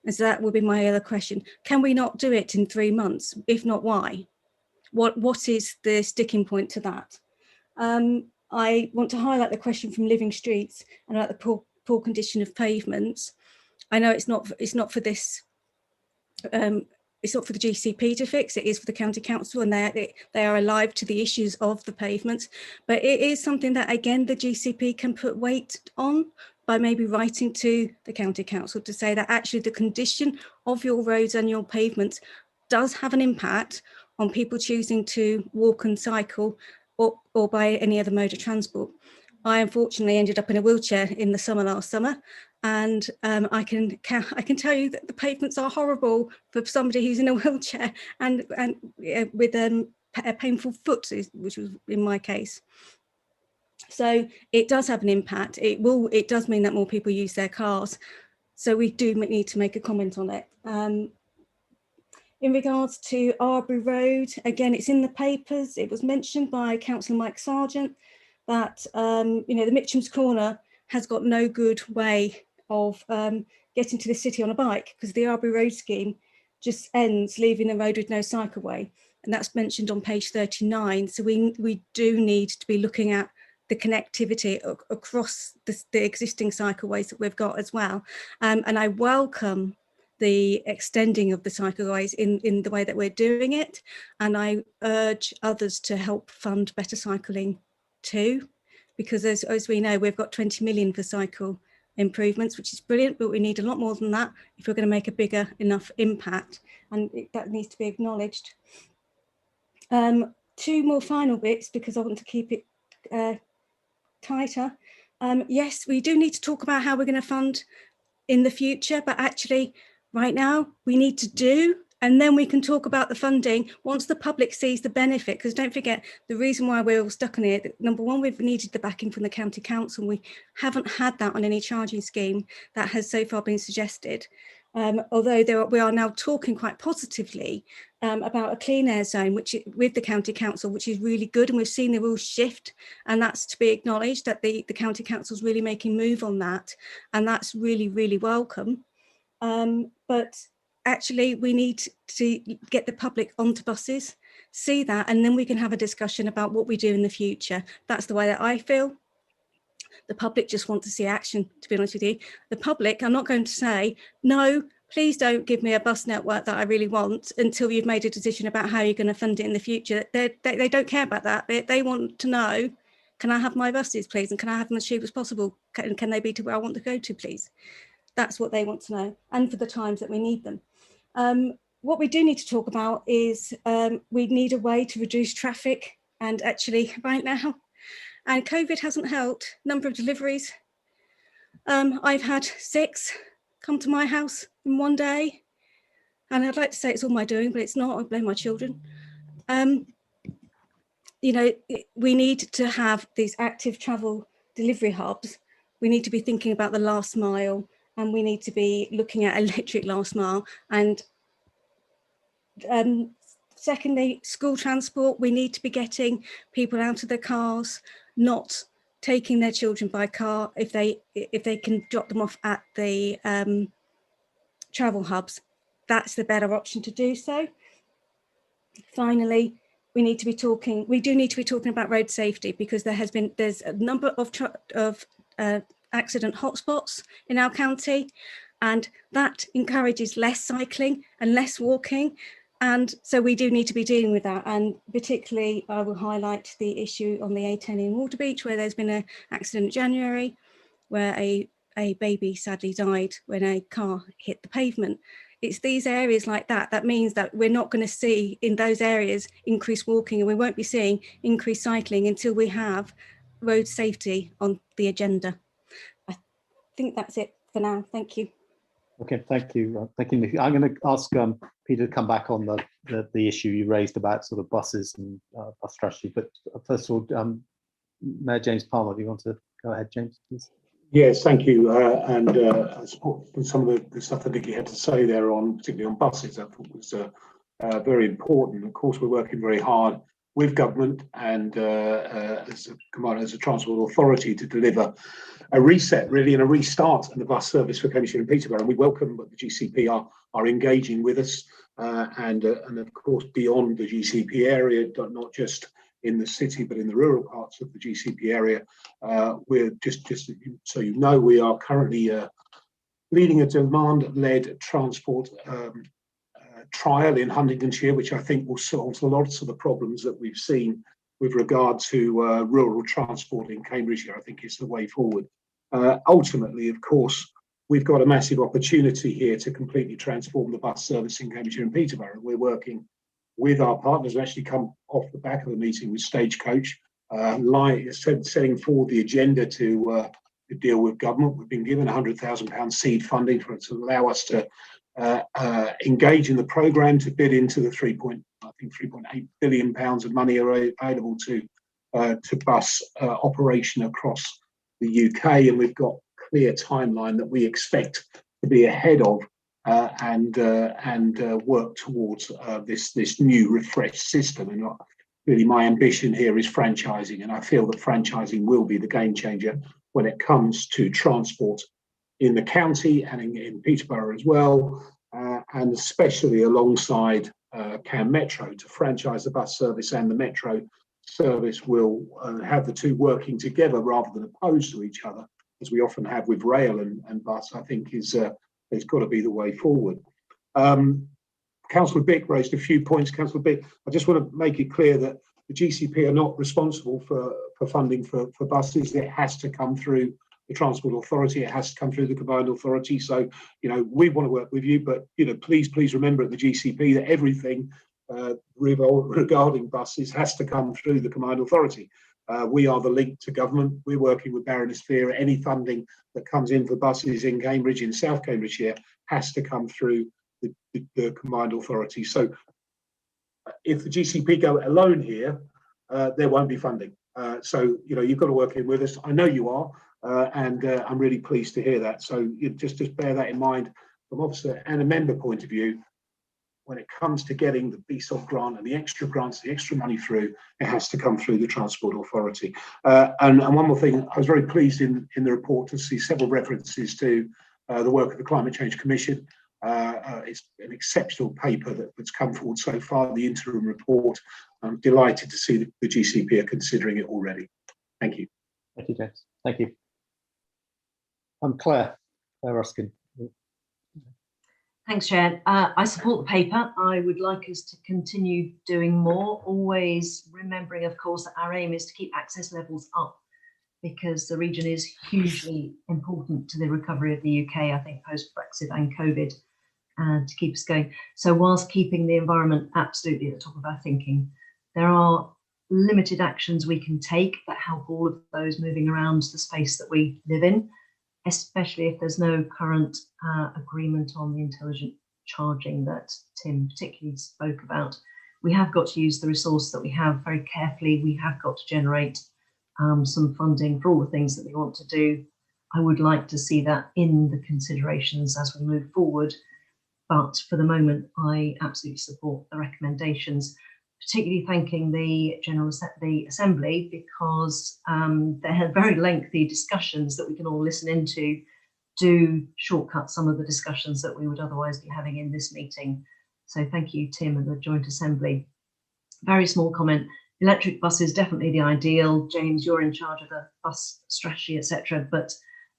And so that would be my other question. Can we not do it in 3 months? If not, why? What is the sticking point to that? I want to highlight the question from Living Streets and about the poor condition of pavements. I know it's not for this. It's not for the GCP to fix, it is for the county council, and they are alive to the issues of the pavements. But it is something that, again, the GCP can put weight on by maybe writing to the county council to say that actually the condition of your roads and your pavements does have an impact on people choosing to walk and cycle or by any other mode of transport. I unfortunately ended up in a wheelchair in the summer last summer, and I can tell you that the pavements are horrible for somebody who's in a wheelchair and with a painful foot, which was in my case. So it does have an impact. It does mean that more people use their cars. So we do need to make a comment on it. In regards to Arbury Road, again, it's in the papers. It was mentioned by Councillor Mike Sargent that the Mitcham's Corner has got no good way of getting to the city on a bike because the Arbury Road scheme just ends leaving the road with no cycleway, and that's mentioned on page 39. So we do need to be looking at the connectivity across the existing cycleways that we've got as well, and I welcome the extending of the cycleways in the way that we're doing it, and I urge others to help fund better cycling too, because as we know, we've got 20 million for cycle improvements, which is brilliant, but we need a lot more than that if we're going to make a bigger enough impact, and that needs to be acknowledged. 2 more final bits because I want to keep it tighter. Yes, we do need to talk about how we're going to fund in the future, but actually right now we need to do, and then we can talk about the funding once the public sees the benefit, because don't forget the reason why we're all stuck on it. Number one, we've needed the backing from the county council. We haven't had that on any charging scheme that has so far been suggested. Although we are now talking quite positively about a clean air zone, which with the county council, which is really good, and we've seen the real shift, and that's to be acknowledged that the county council is really making move on that, and that's really, really welcome. But actually we need to get the public onto buses, see that, and then we can have a discussion about what we do in the future. That's the way that I feel. The public just want to see action, to be honest with you. The public, I'm not going to say, no, please don't give me a bus network that I really want until you've made a decision about how you're going to fund it in the future. They don't care about that. They want to know, can I have my buses, please? And can I have them as cheap as possible? Can they be to where I want to go to, please? That's what they want to know, and for the times that we need them. What we do need to talk about is we need a way to reduce traffic, and actually right now, and COVID hasn't helped, number of deliveries. I've had 6 come to my house in one day, and I'd like to say it's all my doing, but it's not. I blame my children. We need to have these active travel delivery hubs. We need to be thinking about the last mile, and we need to be looking at electric last mile. And secondly, school transport. We need to be getting people out of their cars, not taking their children by car if they can drop them off at the travel hubs. That's the better option to do so. Finally, we do need to be talking about road safety, because there's a number of accident hotspots in our county, and that encourages less cycling and less walking. And so we do need to be dealing with that. And particularly, I will highlight the issue on the A10 in Waterbeach, where there's been an accident in January, where a baby sadly died when a car hit the pavement. it's these areas like that that means that we're not going to see in those areas increased walking, and we won't be seeing increased cycling until we have road safety on the agenda. I think that's it for now. Thank you. Okay, thank you. Thank you, Nikki. I'm going to ask Peter to come back on the issue you raised about sort of buses and bus strategy. But first of all, Mayor James Palmer, do you want to go ahead, James, please? Yes, thank you. I support some of the stuff that Nikki had to say there on, particularly on buses. I thought was very important. Of course, we're working very hard with government and as a transport authority to deliver a reset, really, and a restart in the bus service for Cambridgeshire and Peterborough. And we welcome that the GCP are engaging with us, and of course beyond the GCP area, not just in the city, but in the rural parts of the GCP area. We're just so you know, we are currently leading a demand-led transport trial in Huntingdonshire, which I think will solve lots of the problems that we've seen with regard to rural transport in Cambridgeshire. I think it's the way forward. Ultimately, of course, we've got a massive opportunity here to completely transform the bus service in Cambridgeshire and Peterborough. We're working with our partners who actually come off the back of the meeting with Stagecoach, setting forward the agenda to deal with government. We've been given £100,000 seed funding for it to allow us to engage in the programme to bid into the £3.8 billion of money available to bus operation across the UK, and we've got a clear timeline that we expect to be ahead of and work towards this new refreshed system. And really, my ambition here is franchising, and I feel that franchising will be the game changer when it comes to transport in the county and in Peterborough as well, and especially alongside Cam Metro. To franchise the bus service and the metro service will have the two working together rather than opposed to each other, as we often have with rail and bus. I think it's got to be the way forward. Councillor Bick raised a few points. Councillor Bick, I just want to make it clear that the GCP are not responsible for funding for buses. It has to come through the Transport Authority. It has to come through the Combined Authority. So, we want to work with you, but, please remember at the GCP that everything regarding buses has to come through the Combined Authority. We are the link to government. We're working with Baroness Vera. Any funding that comes in for buses in Cambridge, in South Cambridgeshire, has to come through the Combined Authority. So if the GCP go alone here, there won't be funding. So, you've got to work in with us. I know you are, and I'm really pleased to hear that. So just bear that in mind from officer and a member point of view. When it comes to getting the BSOP grant and the extra grants, the extra money through, it has to come through the Transport Authority. And one more thing, I was very pleased in the report to see several references to the work of the Climate Change Commission. It's an exceptional paper that's come forward so far, the interim report. I'm delighted to see the GCP are considering it already. Thank you. Thank you, James. Thank you. Claire Ruskin. Thanks, Chair. I support the paper. I would like us to continue doing more, always remembering, of course, that our aim is to keep access levels up, because the region is hugely important to the recovery of the UK, I think, post-Brexit and COVID, and to keep us going. So whilst keeping the environment absolutely at the top of our thinking, there are limited actions we can take that help all of those moving around the space that we live in, especially if there's no current agreement on the intelligent charging that Tim particularly spoke about. We have got to use the resource that we have very carefully. We have got to generate some funding for all the things that we want to do. I would like to see that in the considerations as we move forward. But for the moment, I absolutely support the recommendations, particularly thanking the Assembly, because they had very lengthy discussions that we can all listen into, do shortcut some of the discussions that we would otherwise be having in this meeting. So thank you, Tim, and the Joint Assembly. Very small comment. Electric buses, definitely the ideal. James, you're in charge of the bus strategy, etc. But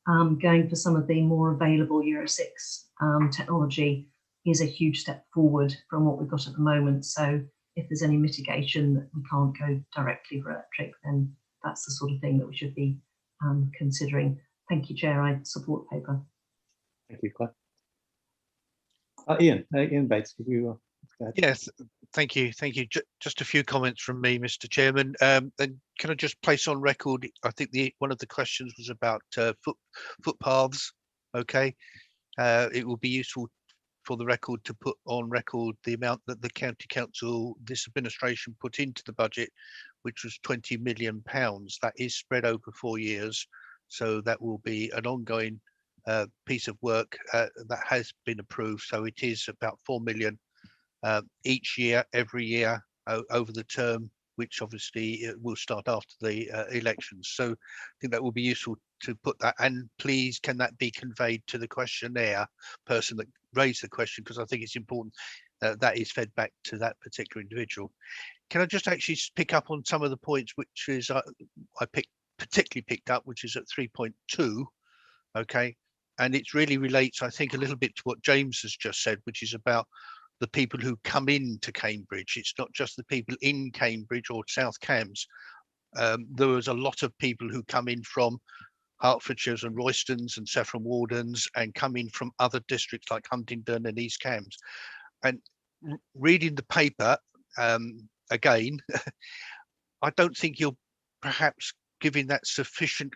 going for some of the more available Euro 6 technology is a huge step forward from what we've got at the moment. So if there's any mitigation that we can't go directly for electric, then that's the sort of thing that we should be considering. Thank you, Chair. I support the paper. Thank you, Claire. Ian Bates, could you go ahead? Yes, thank you. Just a few comments from me, Mr. Chairman. And can I just place on record, I think one of the questions was about footpaths. Okay, it will be useful for the record to put on record the amount that the county council, this administration, put into the budget, which was £20 million. That is spread over 4 years, so that will be an ongoing piece of work that has been approved. So it is about 4 million each year, every year over the term, which obviously will start after the elections. So I think that will be useful to put that. And please, can that be conveyed to the questionnaire person that raised the question, because I think it's important that is fed back to that particular individual. Can I just actually pick up on some of the points which is I particularly picked up, which is at 3.2, okay, and it really relates, I think, a little bit to what James has just said, which is about the people who come into Cambridge. It's not just the people in Cambridge or South Cambs. There was a lot of people who come in from Hertfordshires and Roystons and Saffron Wardens, and come in from other districts like Huntingdon and East Cambs. And reading the paper again, I don't think you're perhaps giving that sufficient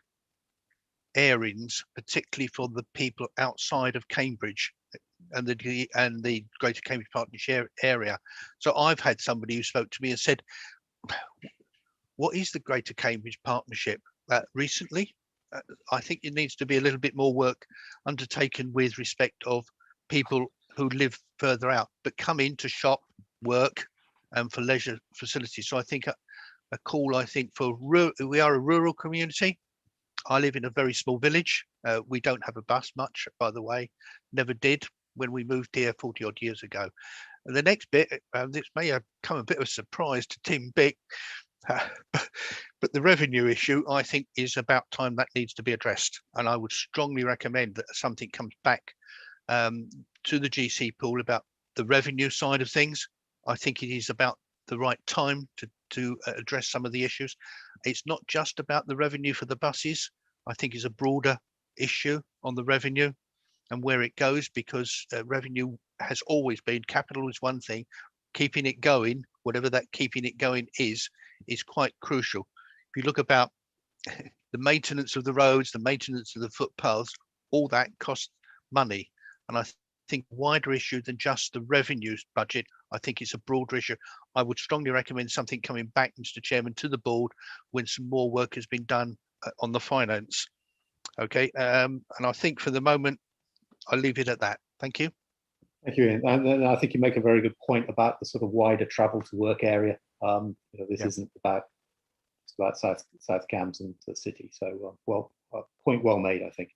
airings, particularly for the people outside of Cambridge and the Greater Cambridge Partnership area. So I've had somebody who spoke to me and said, what is the Greater Cambridge Partnership? Recently, I think it needs to be a little bit more work undertaken with respect of people who live further out, but come in to shop, work, and for leisure facilities. So I think a call, I think, for we are a rural community. I live in a very small village. We don't have a bus much, by the way, never did when we moved here 40 odd years ago. And the next bit, this may have come a bit of a surprise to Tim Bick, but the revenue issue, I think, is about time that needs to be addressed. And I would strongly recommend that something comes back to the GC pool about the revenue side of things. I think it is about the right time to address some of the issues. It's not just about the revenue for the buses. I think it's a broader issue on the revenue and where it goes, because revenue has always been, capital is one thing, keeping it going, whatever that keeping it going is quite crucial. If you look about the maintenance of the roads, the maintenance of the footpaths, all that costs money. And I think wider issue than just the revenues budget. I think it's a broader issue. I would strongly recommend something coming back, Mr. Chairman, to the board when some more work has been done on the finance. Okay, and I think for the moment, I'll leave it at that. Thank you. Thank you, Ian. And I think you make a very good point about the sort of wider travel to work area. This isn't about, it's about South Cambs and the city. So, point well made, I think.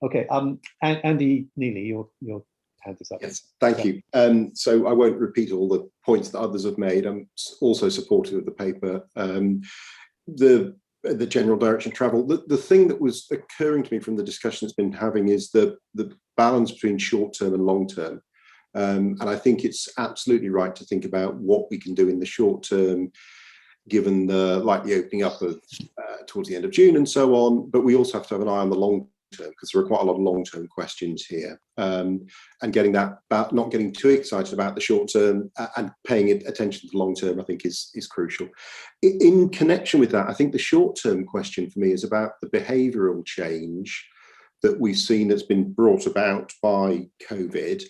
Okay, Andy Neely, your hand is up. Yes, thank you. So I won't repeat all the points that others have made. I'm also supportive of the paper. The general direction of travel. The thing that was occurring to me from the discussion that's been having is the balance between short term and long term. And I think it's absolutely right to think about what we can do in the short term, given the likely opening up of towards the end of June and so on. But we also have to have an eye on the long term, because there are quite a lot of long term questions here. And getting that about not getting too excited about the short term and paying attention to the long term, I think is crucial. In connection with that, I think the short term question for me is about the behavioural change that we've seen that's been brought about by COVID,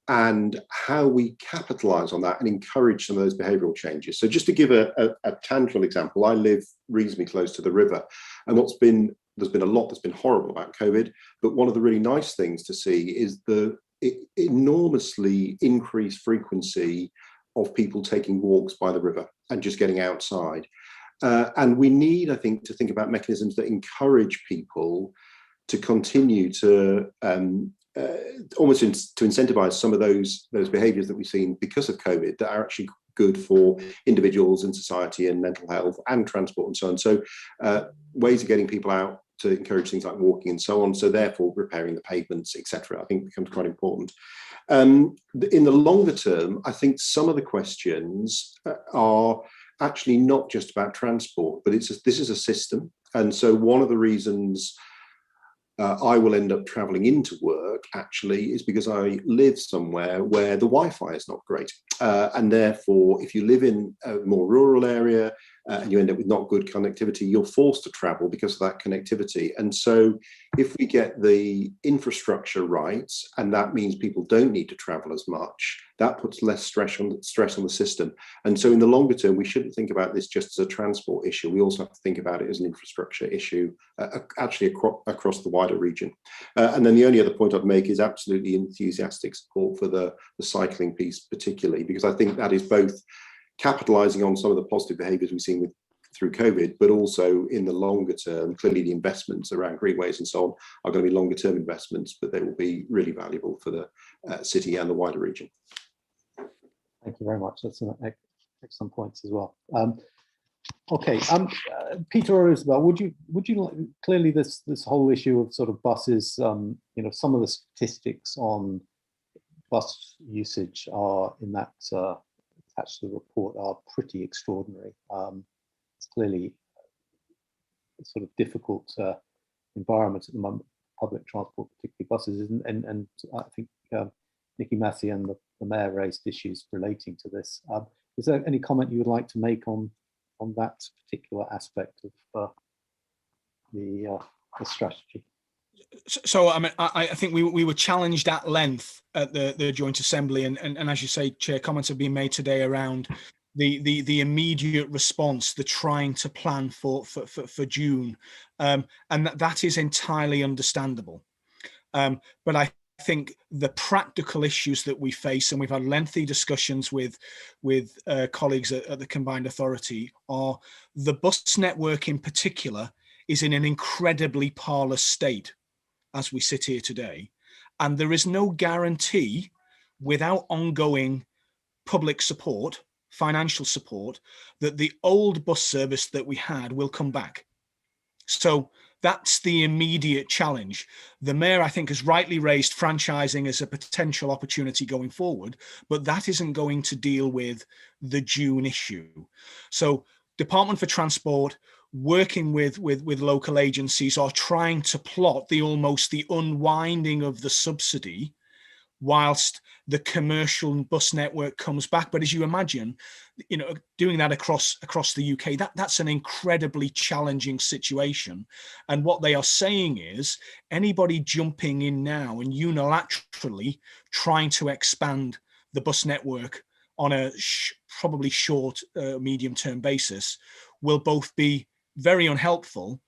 and how we capitalise on that and encourage some of those behavioural changes. So just to give a tangible example, I live reasonably close to the river, and there's been a lot that's been horrible about COVID, but one of the really nice things to see is the enormously increased frequency of people taking walks by the river and just getting outside. And we need, I think, to think about mechanisms that encourage people to continue to almost to incentivize some of those behaviors that we've seen because of COVID that are actually good for individuals and society and mental health and transport and so on. So ways of getting people out to encourage things like walking and so on. So therefore repairing the pavements, etc., I think becomes quite important. In the longer term, I think some of the questions are actually not just about transport, but this is a system. And so one of the reasons I will end up traveling into work actually is because I live somewhere where the Wi-Fi is not great. And therefore, if you live in a more rural area and you end up with not good connectivity, you're forced to travel because of that connectivity. And so if we get the infrastructure right, and that means people don't need to travel as much, that puts less stress on the system. And so in the longer term, we shouldn't think about this just as a transport issue. We also have to think about it as an infrastructure issue, actually across the wider region. And then the only other point I'd make is absolutely enthusiastic support for the cycling piece particularly, because I think that is both capitalising on some of the positive behaviours we've seen through COVID, but also in the longer term, clearly the investments around greenways and so on are going to be longer term investments, but they will be really valuable for the city and the wider region. Thank you very much. That's an excellent points as well. Okay, Peter or Isabel, would you like, clearly this whole issue of sort of buses, you know, some of the statistics on bus usage are in that attached to the report are pretty extraordinary. It's clearly a sort of difficult environment at the moment, public transport, particularly buses, and I think Nicky Massey and the Mayor raised issues relating to this. Is there any comment you would like to make on that particular aspect of the strategy? So I mean, I think we were challenged at length at the Joint Assembly, and as you say, Chair, comments have been made today around the immediate response, the trying to plan for June, and that is entirely understandable. But I think the practical issues that we face, and we've had lengthy discussions with colleagues at the Combined Authority, are the bus network in particular is in an incredibly parlous state as we sit here today. And there is no guarantee without ongoing public support, financial support, that the old bus service that we had will come back. So that's the immediate challenge. The Mayor, I think, has rightly raised franchising as a potential opportunity going forward, but that isn't going to deal with the June issue. So Department for Transport, working with local agencies, are trying to plot the unwinding of the subsidy whilst the commercial bus network comes back. But as you imagine, you know, doing that across the UK, that's an incredibly challenging situation. And what they are saying is anybody jumping in now and unilaterally trying to expand the bus network on a probably short, medium-term basis will both be very unhelpful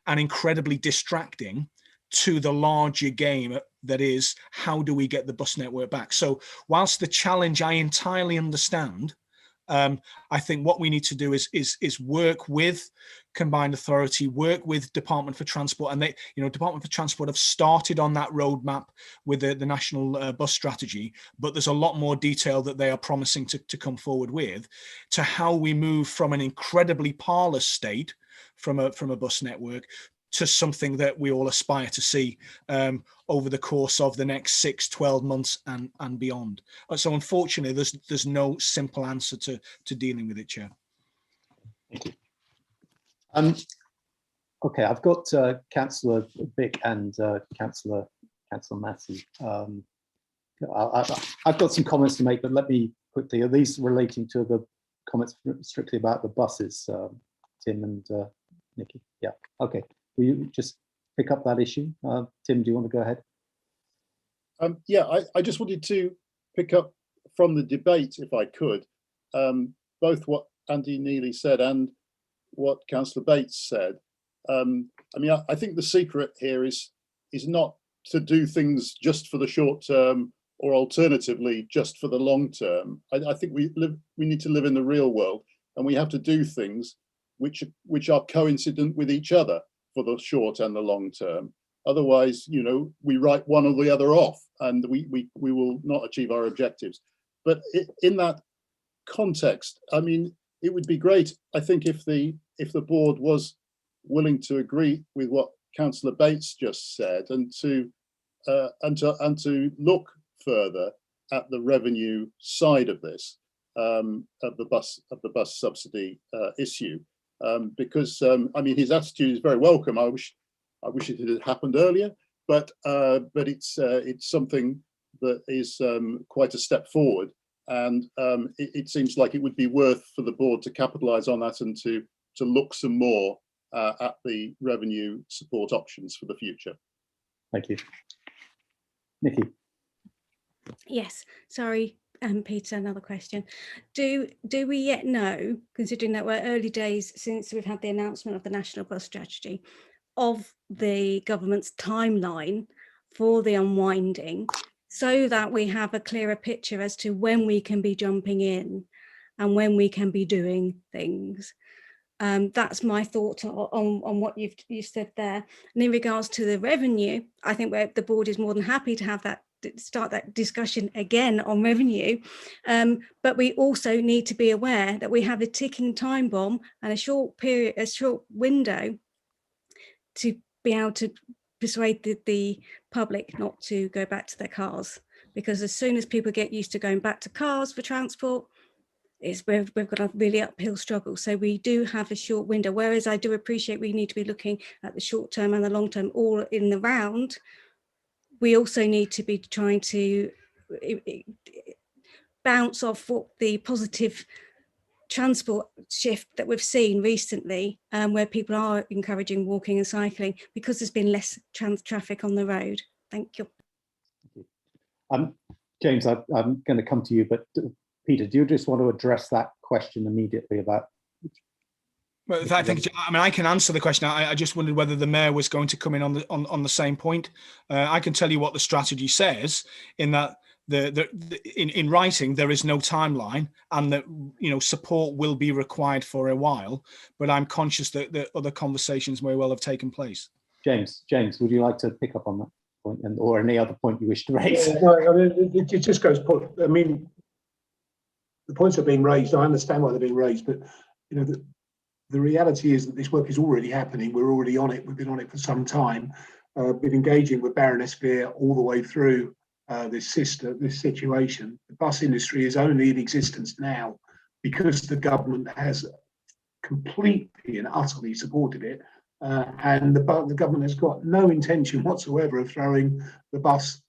and incredibly distracting to the larger game that is, how do we get the bus network back? So whilst the challenge I entirely understand, I think what we need to do is work with Combined Authority, work with Department for Transport, and Department for Transport have started on that roadmap with the National Bus Strategy, but there's a lot more detail that they are promising to come forward with, to how we move from an incredibly parlous state from a bus network to something that we all aspire to see over the course of the next 6-12 months and beyond. So unfortunately, there's no simple answer to dealing with it, Chair. Thank you. Okay, I've got Councillor Bick and Councillor Massey. I've got some comments to make, but let me quickly, are these relating to the comments strictly about the buses, Tim and Nikki? Yeah, okay. Will you just pick up that issue? Tim, do you want to go ahead? Yeah, I just wanted to pick up from the debate, if I could, both what Andy Neely said and what Councillor Bates said. I mean, I think the secret here is not to do things just for the short term or alternatively just for the long term. I think we need to live in the real world, and we have to do things which are coincident with each other for the short and the long term. Otherwise, you know, we write one or the other off, and we will not achieve our objectives. But in that context, I mean, it would be great, I think, if the board was willing to agree with what Councillor Bates just said, and to look further at the revenue side of this, of the bus subsidy issue. Because I mean, his attitude is very welcome. I wish it had happened earlier, but it's something that is quite a step forward, and it seems like it would be worth for the board to capitalise on that and to look some more at the revenue support options for the future. Thank you. Nikki. Yes, sorry, Peter, another question. Do we yet know, considering that we're early days since we've had the announcement of the National Bus Strategy, of the government's timeline for the unwinding, so that we have a clearer picture as to when we can be jumping in and when we can be doing things? That's my thought on what you've said there. And in regards to the revenue, I think the board is more than happy to have that, start that discussion again on revenue, but we also need to be aware that we have a ticking time bomb and a short window to be able to persuade the public not to go back to their cars, because as soon as people get used to going back to cars for transport, we've got a really uphill struggle. So we do have a short window, whereas I do appreciate we need to be looking at the short term and the long term all in the round. We also need to be trying to bounce off what the positive transport shift that we've seen recently, where people are encouraging walking and cycling because there's been less traffic on the road. Thank you. James, I'm going to come to you, but Peter, do you just want to address that question immediately about? Well, I think, I mean, I can answer the question. I just wondered whether the mayor was going to come in on the same point. I can tell you what the strategy says, in that in writing there is no timeline, and that support will be required for a while. But I'm conscious that other conversations may well have taken place. James, would you like to pick up on that point, or any other point you wish to raise? Yeah, no, I mean, it just goes. I mean, the points are being raised. I understand why they're being raised, but the reality is that this work is already happening. We're already on it. We've been on it for some time. Been engaging with Baroness Beer all the way through this situation. The bus industry is only in existence now because the government has completely and utterly supported it, and the government has got no intention whatsoever of throwing the bus.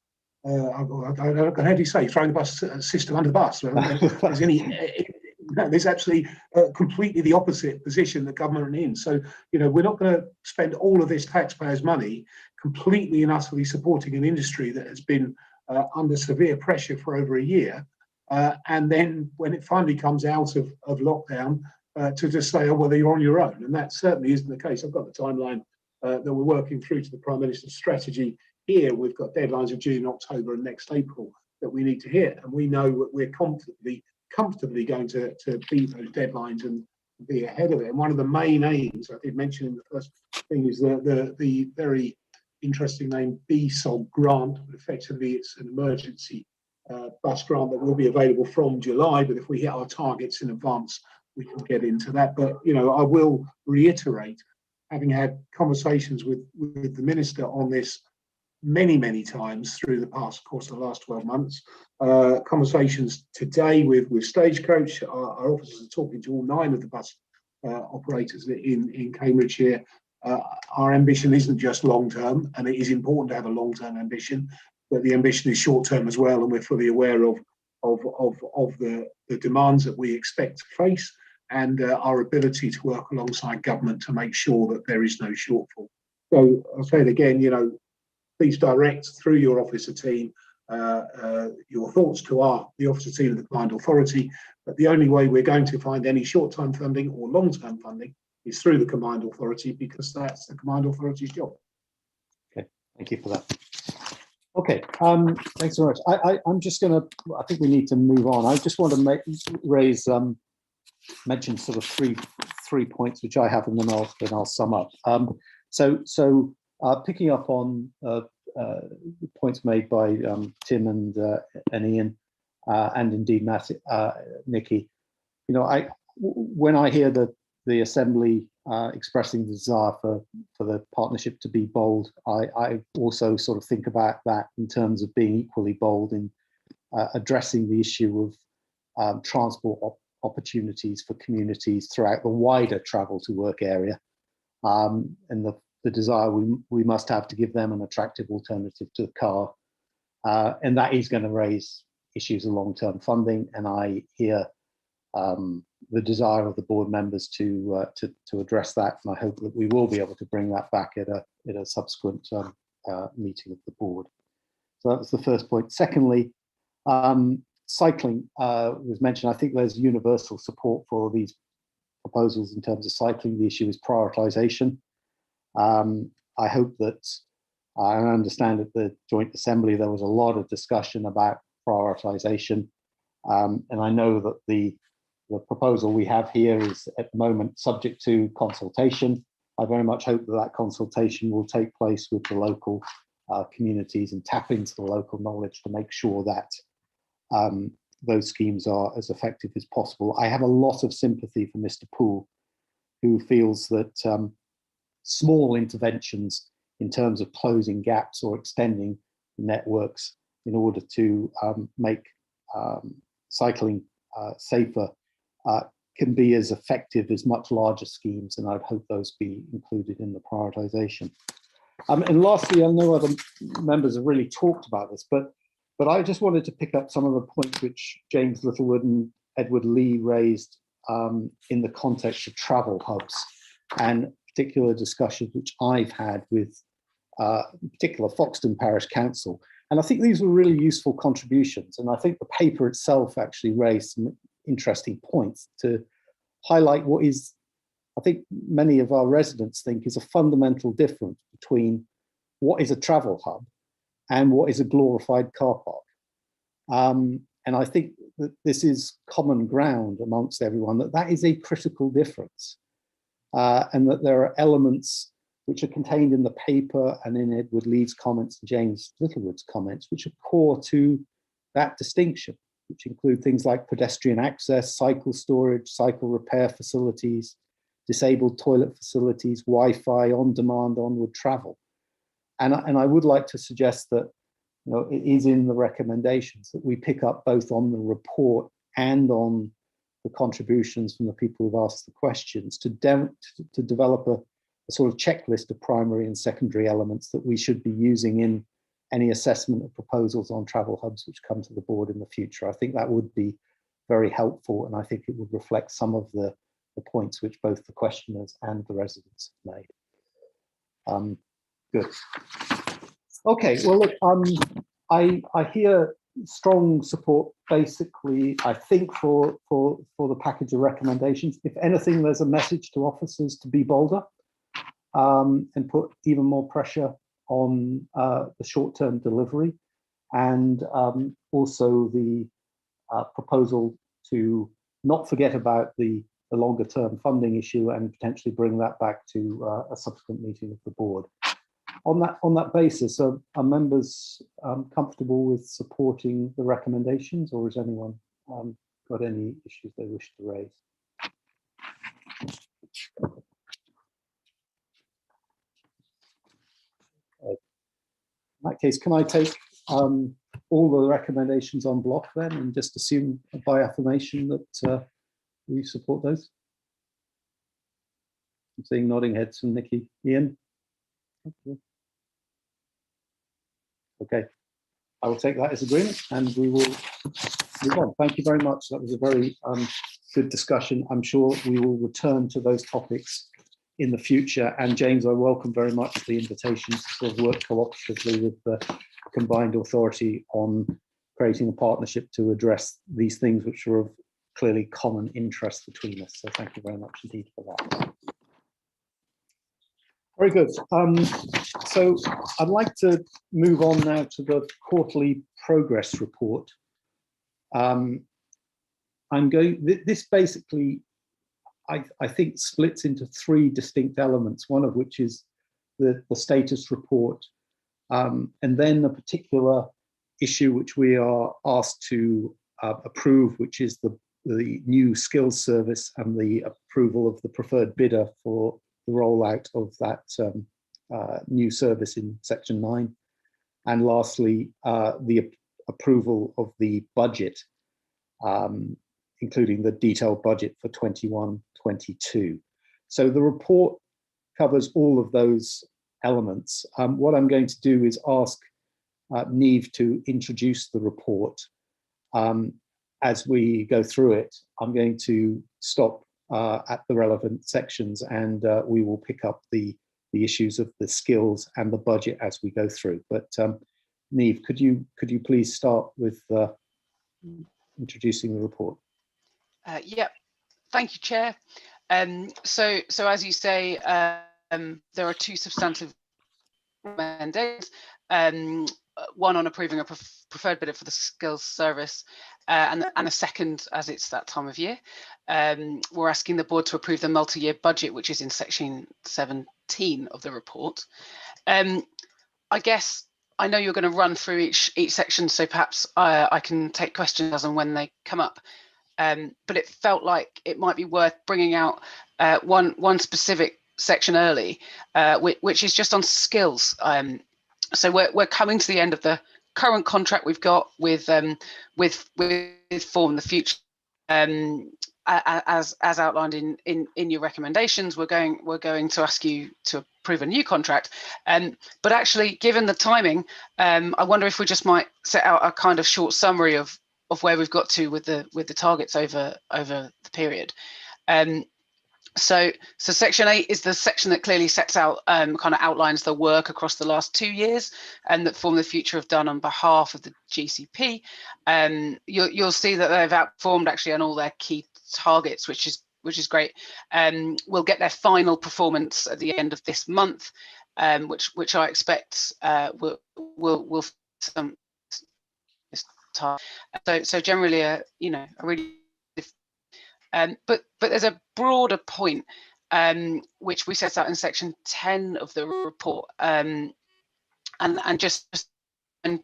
I don't know, how do you say, throwing the bus system under the bus? There's absolutely completely the opposite position the government are in. So, we're not going to spend all of this taxpayers' money completely and utterly supporting an industry that has been under severe pressure for over a year. And then when it finally comes out of lockdown, to just say, oh, well, you're on your own. And that certainly isn't the case. I've got the timeline that we're working through to the Prime Minister's strategy here. We've got deadlines of June, October and next April that we need to hit. And we know that we're comfortably going to beat those deadlines and be ahead of it. And one of the main aims, I did mention in the first thing, is the very interesting name BSOG grant. Effectively, it's an emergency bus grant that will be available from July, but if we hit our targets in advance, we can get into that. But, I will reiterate, having had conversations with the Minister on this many times through the course of the last 12 months, conversations today with Stagecoach. Our officers are talking to all 9 of the bus operators in Cambridgeshire. Our ambition isn't just long term, and it is important to have a long term ambition, but the ambition is short term as well, and we're fully aware of the demands that we expect to face, and our ability to work alongside government to make sure that there is no shortfall. So I'll say it again, please direct through your officer team your thoughts to the officer team of the Combined Authority. But the only way we're going to find any short-term funding or long-term funding is through the Combined Authority, because that's the Combined Authority's job. Okay, thank you for that. Okay, thanks very much. I'm just going to, I think we need to move on. I just want to mention sort of three points which I have, and then I'll sum up. So picking up on the points made by Tim and Ian, and indeed Nikki, when I hear the Assembly expressing the desire for the partnership to be bold, I also sort of think about that in terms of being equally bold in addressing the issue of transport opportunities for communities throughout the wider travel to work area, and the the desire we must have to give them an attractive alternative to the car. And that is going to raise issues of long-term funding. And I hear the desire of the board members to address that. And I hope that we will be able to bring that back at a subsequent meeting of the board. So that was the first point. Secondly, cycling was mentioned. I think there's universal support for these proposals in terms of cycling. The issue is prioritisation. I hope that, I understand at the Joint Assembly there was a lot of discussion about prioritisation, and I know that the proposal we have here is at the moment subject to consultation. I very much hope that that consultation will take place with the local communities and tap into the local knowledge to make sure that those schemes are as effective as possible. I have a lot of sympathy for Mr. Poole, who feels that small interventions in terms of closing gaps or extending networks in order to make cycling safer can be as effective as much larger schemes, and I'd hope those be included in the prioritisation. And lastly, I know other members have really talked about this, but I just wanted to pick up some of the points which James Littlewood and Edward Lee raised in the context of travel hubs, and particular discussions which I've had with in particular Foxton Parish Council. And I think these were really useful contributions. And I think the paper itself actually raised some interesting points to highlight what is, I think many of our residents think is a fundamental difference between what is a travel hub and what is a glorified car park. And I think that this is common ground amongst everyone, that is a critical difference. And that there are elements which are contained in the paper and in Edward Lee's comments and James Littlewood's comments, which are core to that distinction, which include things like pedestrian access, cycle storage, cycle repair facilities, disabled toilet facilities, Wi-Fi, on-demand, onward travel. And I would like to suggest that, you know, it is in the recommendations that we pick up both on the report and on the contributions from the people who've asked the questions to develop a sort of checklist of primary and secondary elements that we should be using in any assessment of proposals on travel hubs which come to the board in the future. I think that would be very helpful, and I think it would reflect some of the points which both the questioners and the residents have made. Good. Okay, well, look, I hear strong support, basically, I think, for the package of recommendations. If anything, there's a message to officers to be bolder and put even more pressure on the short-term delivery, and also the proposal to not forget about the longer-term funding issue and potentially bring that back to a subsequent meeting of the board. On that basis, are members comfortable with supporting the recommendations, or has anyone got any issues they wish to raise? In that case, can I take all the recommendations on block then, and just assume by affirmation that we support those? I'm seeing nodding heads from Nikki. Ian? Okay, I will take that as agreement, and we will move on. Thank you very much. That was a very good discussion. I'm sure we will return to those topics in the future. And James, I welcome very much the invitation to sort of work cooperatively with the combined authority on creating a partnership to address these things which are of clearly common interest between us. So thank you very much indeed for that. Very good. So I'd like to move on now to the quarterly progress report. This basically, I think, splits into three distinct elements, one of which is the status report, and then a particular issue which we are asked to approve, which is the new skills service and the approval of the preferred bidder for the rollout of that new service in section 9. And lastly, the approval of the budget, including the detailed budget for 21-22. So the report covers all of those elements. What I'm going to do is ask Niamh to introduce the report. As we go through it, I'm going to stop at the relevant sections, and we will pick up the issues of the skills and the budget as we go through. But Niamh, could you please start with introducing the report? Yeah, thank you, Chair. So as you say, there are two substantive recommendations. One on approving a preferred bidder for the skills service, and a second, as it's that time of year. We're asking the board to approve the multi-year budget, which is in section 17 of the report. I guess I know you're going to run through each section, so perhaps I can take questions as and when they come up. But it felt like it might be worth bringing out one specific section early, which is just on skills. So we're coming to the end of the current contract we've got with Form the Future. As outlined in your recommendations, we're going to ask you to approve a new contract. But actually, given the timing, I wonder if we just might set out a kind of short summary of where we've got to with the targets over the period. So section 8 is the section that clearly sets out, kind of outlines the work across the last 2 years and that Form the Future have done on behalf of the GCP. You'll see that they've outperformed actually on all their key targets, which is great. We'll get their final performance at the end of this month, which I expect will some so generally a really. But there's a broader point which we set out in section 10 of the report, and just in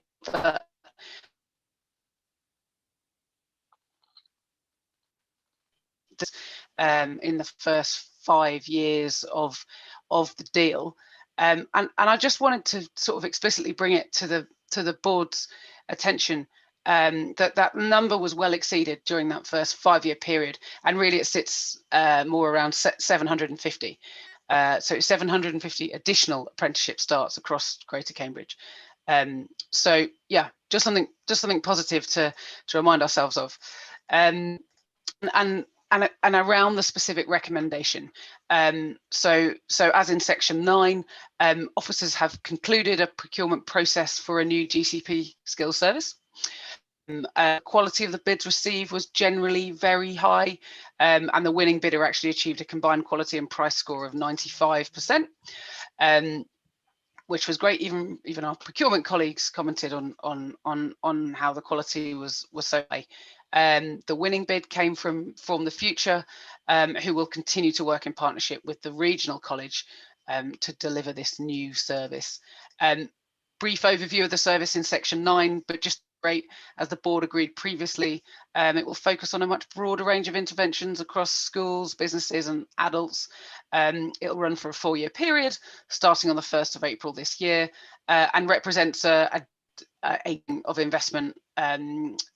the first 5 years of the deal, and I just wanted to sort of explicitly bring it to the board's attention. That number was well exceeded during that first 5-year period, and really it sits more around 750. So 750 additional apprenticeship starts across Greater Cambridge. So yeah, just something positive to remind ourselves of, and around the specific recommendation. So as in section 9, officers have concluded a procurement process for a new GCP skills service. Quality of the bids received was generally very high, and the winning bidder actually achieved a combined quality and price score of 95%, which was great. Even our procurement colleagues commented on how the quality was so high. The winning bid came from Form the Future, who will continue to work in partnership with the regional college to deliver this new service. Brief overview of the service in section 9, but just great, as the board agreed previously, it will focus on a much broader range of interventions across schools, businesses and adults. It'll run for a 4-year period, starting on the 1st of April this year, and represents a of investment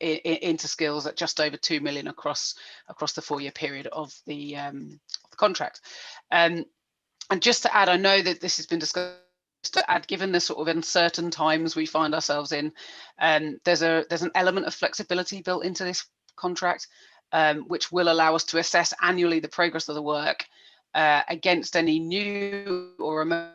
into skills at just over 2 million across the 4-year period of the contract. And just to add, I know that this has been discussed, to add, given the sort of uncertain times we find ourselves in, there's an element of flexibility built into this contract, which will allow us to assess annually the progress of the work against any new or emerging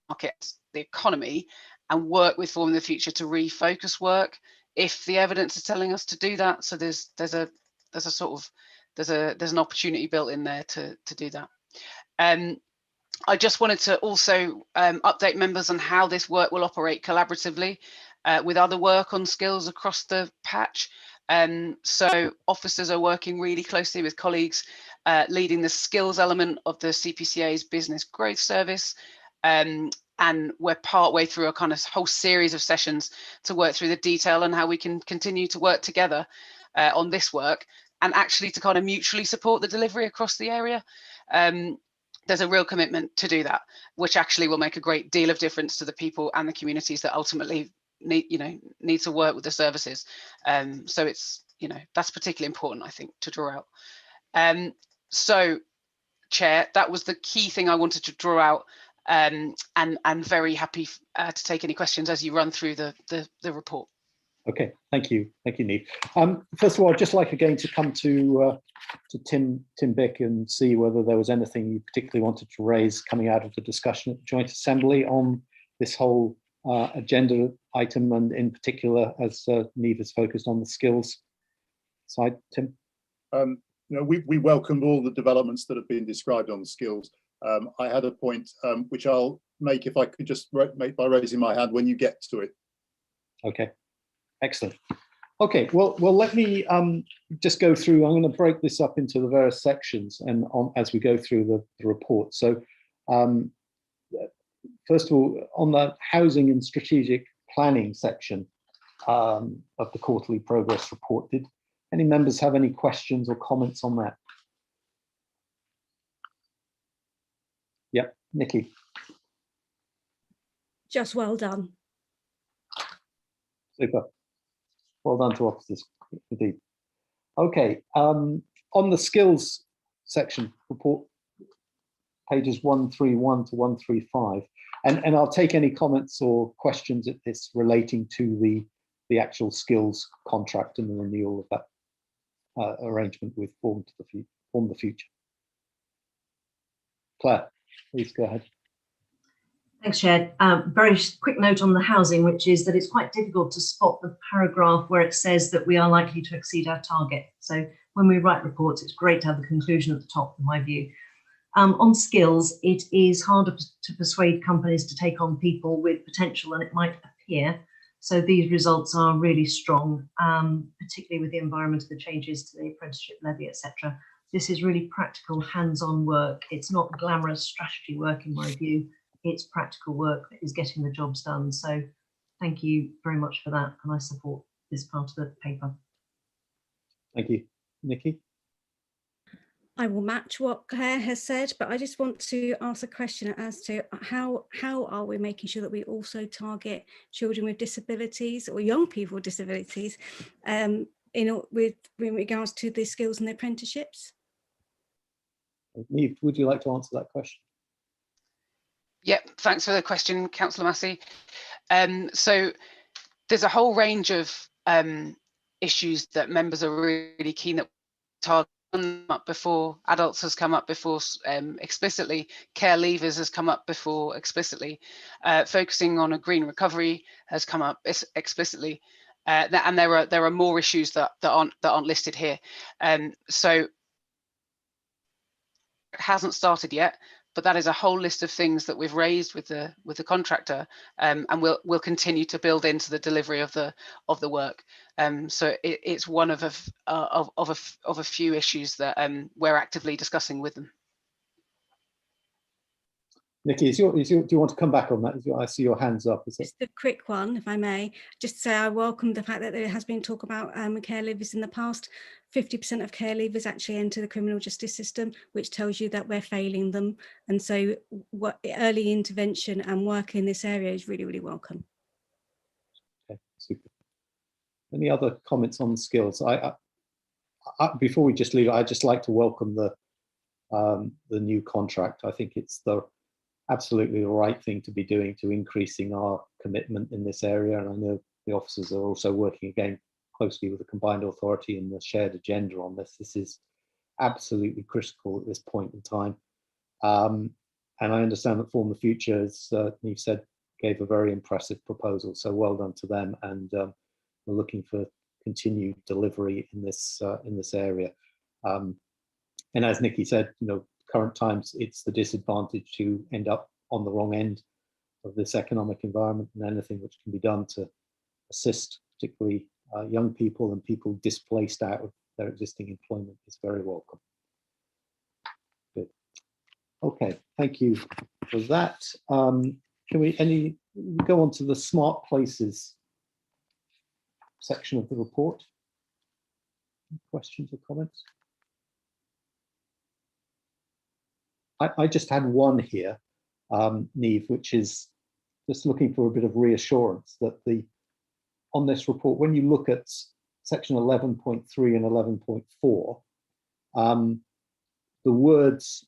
markets, the economy, and work with Form the Future to refocus work if the evidence is telling us to do that. So there's an opportunity built in there to do that. I just wanted to also update members on how this work will operate collaboratively with other work on skills across the patch. So officers are working really closely with colleagues leading the skills element of the CPCA's business growth service. And we're partway through a kind of whole series of sessions to work through the detail and how we can continue to work together on this work, and actually to kind of mutually support the delivery across the area. There's a real commitment to do that, which actually will make a great deal of difference to the people and the communities that ultimately need to work with the services. So it's, that's particularly important, I think, to draw out. So, Chair, that was the key thing I wanted to draw out and very happy to take any questions as you run through the report. Okay, thank you, Neve. First of all, I'd just like again to come to Tim Bick and see whether there was anything you particularly wanted to raise coming out of the discussion at the Joint Assembly on this whole agenda item, and in particular, as Neve has focused on the skills side. Tim? We welcomed all the developments that have been described on the skills. I had a point which I'll make, if I could just make by raising my hand when you get to it. Okay, excellent. Okay, well, let me just go through. I'm going to break this up into the various sections and as we go through the report. So, first of all, on the housing and strategic planning section of the quarterly progress report, did any members have any questions or comments on that? Yeah, Nikki. Just well done. Super. Well done to officers, indeed. Okay, on the skills section report, pages 131 to 135, and I'll take any comments or questions at this relating to the actual skills contract and the renewal of that arrangement with Form the Future. Claire, please go ahead. Thanks, Chair. Very quick note on the housing, which is that it's quite difficult to spot the paragraph where it says that we are likely to exceed our target. So when we write reports, it's great to have the conclusion at the top, in my view. On skills, it is harder to persuade companies to take on people with potential than it might appear. So these results are really strong, particularly with the environment of the changes to the apprenticeship levy, etc. This is really practical, hands-on work. It's not glamorous strategy work, in my view. It's practical work that is getting the jobs done. So thank you very much for that. And I support this part of the paper. Thank you. Nikki? I will match what Claire has said, but I just want to ask a question as to how are we making sure that we also target children with disabilities or young people with disabilities with regards to the skills and the apprenticeships? Neve, would you like to answer that question? Yep, thanks for the question, Councillor Massey. So there's a whole range of issues that members are really keen that target up before. Adults has come up before explicitly. Care leavers has come up before explicitly. Focusing on a green recovery has come up explicitly. And there are more issues that aren't listed here. So it hasn't started yet, but that is a whole list of things that we've raised with the contractor, and we'll continue to build into the delivery of the work. So it's one of a few issues that we're actively discussing with them. Nikki, do you want to come back on that? I see your hands up. Just a quick one, if I may. Just to say I welcome the fact that there has been talk about care leavers in the past. 50% of care leavers actually enter the criminal justice system, which tells you that we're failing them. And so early intervention and work in this area is really, really welcome. Okay, super. Any other comments on the skills? Before we just leave, I'd just like to welcome the new contract. I think it's absolutely the right thing to be doing to increasing our commitment in this area. And I know the officers are also working again closely with the combined authority and the shared agenda on this. This is absolutely critical at this point in time. And I understand that Form the Future, as Neve said, gave a very impressive proposal. So well done to them. And we're looking for continued delivery in this area. And as Nikki said, current times, it's the disadvantage to end up on the wrong end of this economic environment, and anything which can be done to assist particularly young people and people displaced out of their existing employment is very welcome. Good. Okay, thank you for that. Can we go on to the smart places section of the report? Questions or comments? I just had one here, Neve, which is just looking for a bit of reassurance that on this report, when you look at section 11.3 and 11.4, the words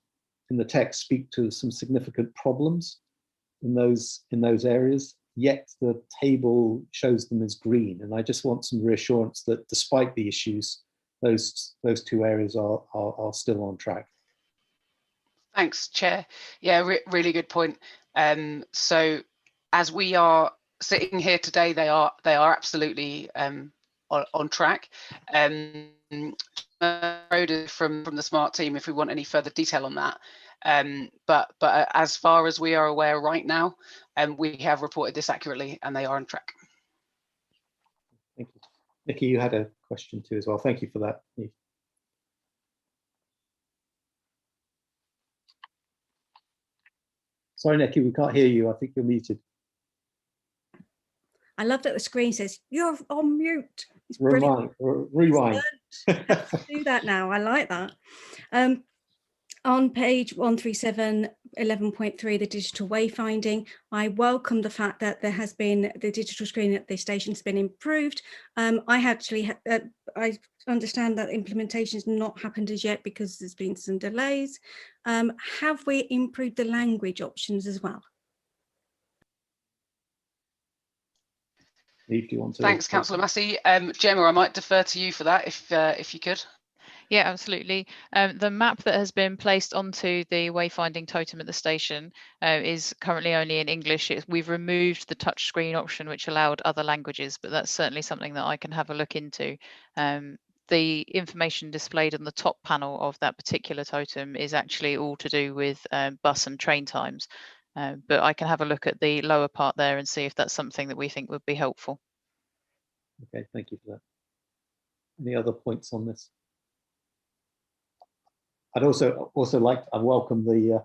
in the text speak to some significant problems in those areas, yet the table shows them as green. And I just want some reassurance that despite the issues, those two areas are still on track. Thanks, Chair. Yeah, really good point. So as we are sitting here today, they are absolutely on track. From the SMART team, if we want any further detail on that. But as far as we are aware right now, we have reported this accurately, and they are on track. Thank you, Nikki. You had a question too as well. Thank you for that. Sorry, Nikki, we can't hear you. I think you're muted. I love that the screen says you're on mute. It's Rewind. Do that now. I like that. On page 137, 11.3, the digital wayfinding, I welcome the fact that there has been the digital screen at the station has been improved. I understand that implementation has not happened as yet because there's been some delays. Have we improved the language options as well? Eve, do you want to? Thanks, Councillor Massey. Gemma, I might defer to you for that if you could. Yeah, absolutely. The map that has been placed onto the wayfinding totem at the station is currently only in English. We've removed the touchscreen option, which allowed other languages, but that's certainly something that I can have a look into. The information displayed on the top panel of that particular totem is actually all to do with bus and train times. But I can have a look at the lower part there and see if that's something that we think would be helpful. Okay, thank you for that. Any other points on this? I'd also like I welcome the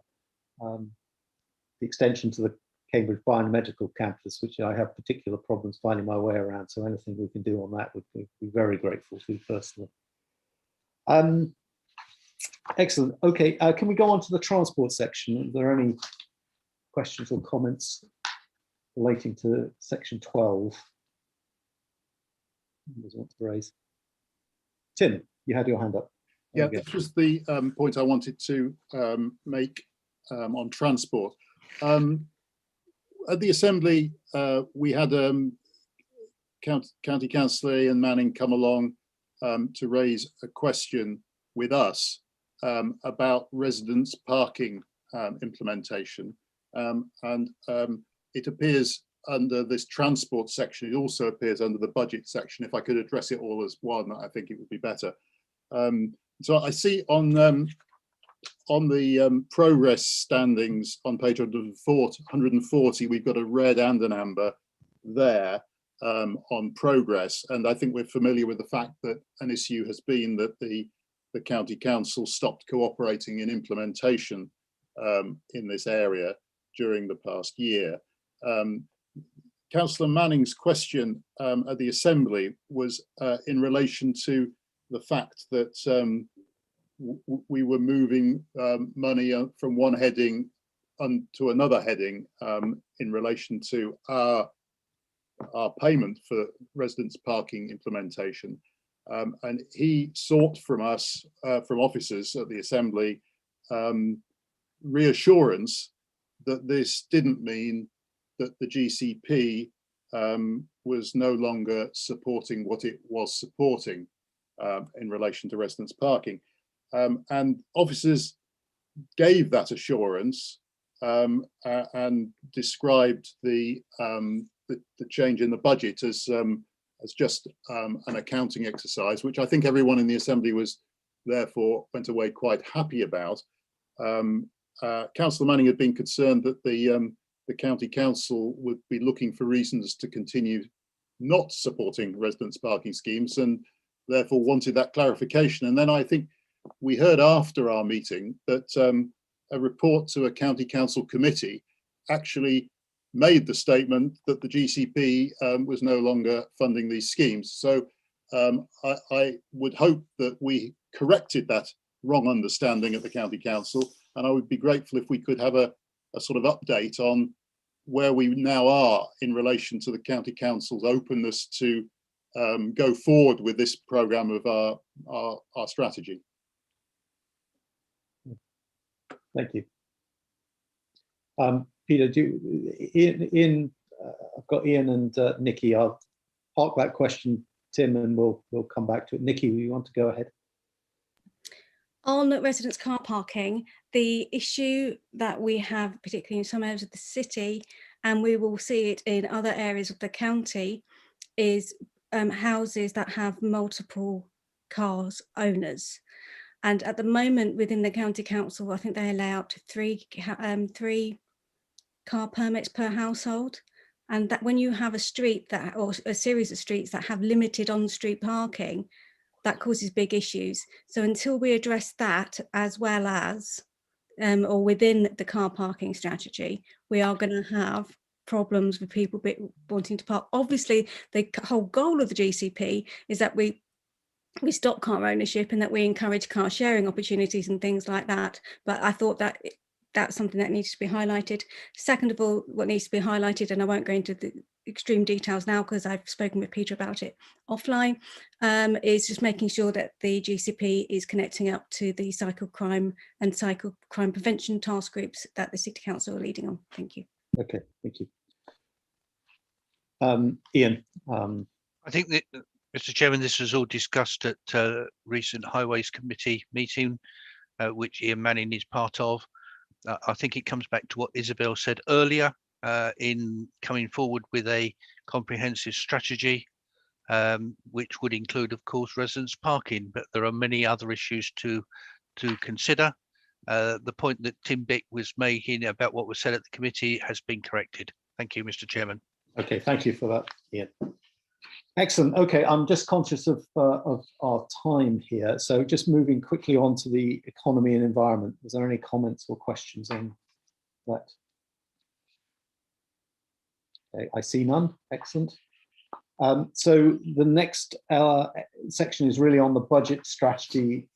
extension to the Cambridge Biomedical campus, which I have particular problems finding my way around. So anything we can do on that would be very grateful to personally. Excellent. Okay, can we go on to the transport section? Are there any questions or comments relating to section 12? Who wants to raise? Tim, you had your hand up. Yeah, this was the point I wanted to make on transport. At the Assembly, we had County Councillor Ian Manning come along to raise a question with us about residence parking implementation. And it appears under this transport section. It also appears under the budget section. If I could address it all as one, I think it would be better. So I see on the progress standings on page 140, we've got a red and an amber there on progress. And I think we're familiar with the fact that an issue has been that the County Council stopped cooperating in implementation in this area during the past year. Councillor Manning's question at the Assembly was in relation to the fact that we were moving money from one heading to another heading in relation to our payment for residence parking implementation. And he sought from us, from officers at the Assembly, reassurance that this didn't mean that the GCP was no longer supporting what it was supporting in relation to residence parking. And officers gave that assurance and described the change in the budget as just an accounting exercise, which I think everyone in the Assembly therefore went away quite happy about. Councillor Manning had been concerned that the County Council would be looking for reasons to continue not supporting residence parking schemes and therefore wanted that clarification. And then I think we heard after our meeting that a report to a County Council committee actually made the statement that the GCP was no longer funding these schemes. So I would hope that we corrected that wrong understanding at the County Council, and I would be grateful if we could have a sort of update on where we now are in relation to the County Council's openness to go forward with this programme of our strategy. Thank you. Peter, I've got Ian and Nikki. I'll park that question, Tim, and we'll come back to it. Nikki, you want to go ahead? On residents' car parking, the issue that we have, particularly in some areas of the city, and we will see it in other areas of the county, is houses that have multiple cars owners. And at the moment within the county council, I think they allow up to three car permits per household. And that when you have a street that, or a series of streets that have limited on-street parking, that causes big issues. So until we address that, as well as, or within the car parking strategy, we are going to have problems with people wanting to park. Obviously, the whole goal of the GCP is that we stop car ownership and that we encourage car sharing opportunities and things like that. But I thought that that's something that needs to be highlighted. Second of all, what needs to be highlighted, and I won't go into the extreme details now because I've spoken with Peter about it offline, is just making sure that the GCP is connecting up to the cycle crime and cycle crime prevention task groups that the City Council are leading on. Thank you. Okay, thank you. Ian. I think that, Mr. Chairman, this was all discussed at recent Highways Committee meeting, which Ian Manning is part of. I think it comes back to what Isabel said earlier in coming forward with a comprehensive strategy, which would include, of course, residents parking, but there are many other issues to consider. The point that Tim Bick was making about what was said at the committee has been corrected. Thank you, Mr. Chairman. Okay, thank you for that, Ian. Excellent. Okay, I'm just conscious of our time here. So just moving quickly on to the economy and environment. Is there any comments or questions on that? Okay, I see none. Excellent. So the next section is really on the budget strategy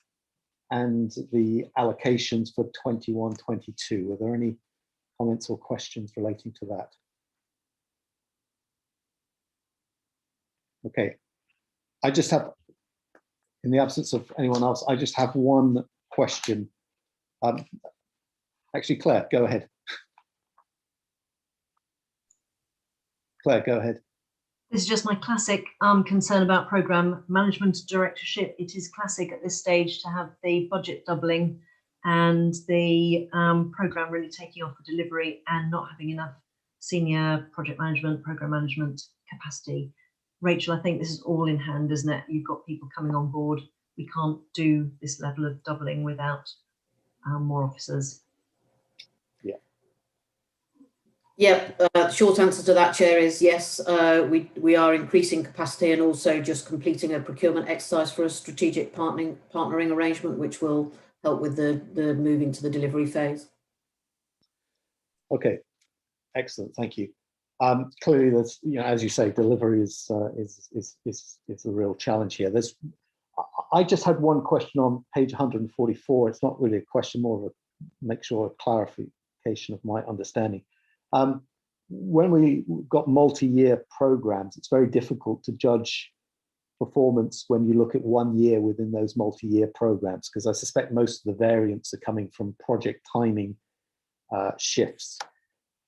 and the allocations for 21-22. Are there any comments or questions relating to that? Okay, I just have, in the absence of anyone else, I just have one question. Actually, Claire, go ahead. Claire, go ahead. This is just my classic concern about programme management directorship. It is classic at this stage to have the budget doubling and the programme really taking off for delivery and not having enough senior project management, programme management capacity. Rachel, I think this is all in hand, isn't it? You've got people coming on board. We can't do this level of doubling without more officers. Yeah. Yeah, short answer to that, Chair, is yes. We are increasing capacity and also just completing a procurement exercise for a strategic partnering arrangement, which will help with the moving to the delivery phase. Okay, excellent. Thank you. Clearly, there's, you know, as you say, delivery is a real challenge here. I just had one question on page 144. It's not really a question, more of a clarification of my understanding. When we got multi-year programs, it's very difficult to judge performance when you look at 1 year within those multi-year programs, because I suspect most of the variants are coming from project timing shifts.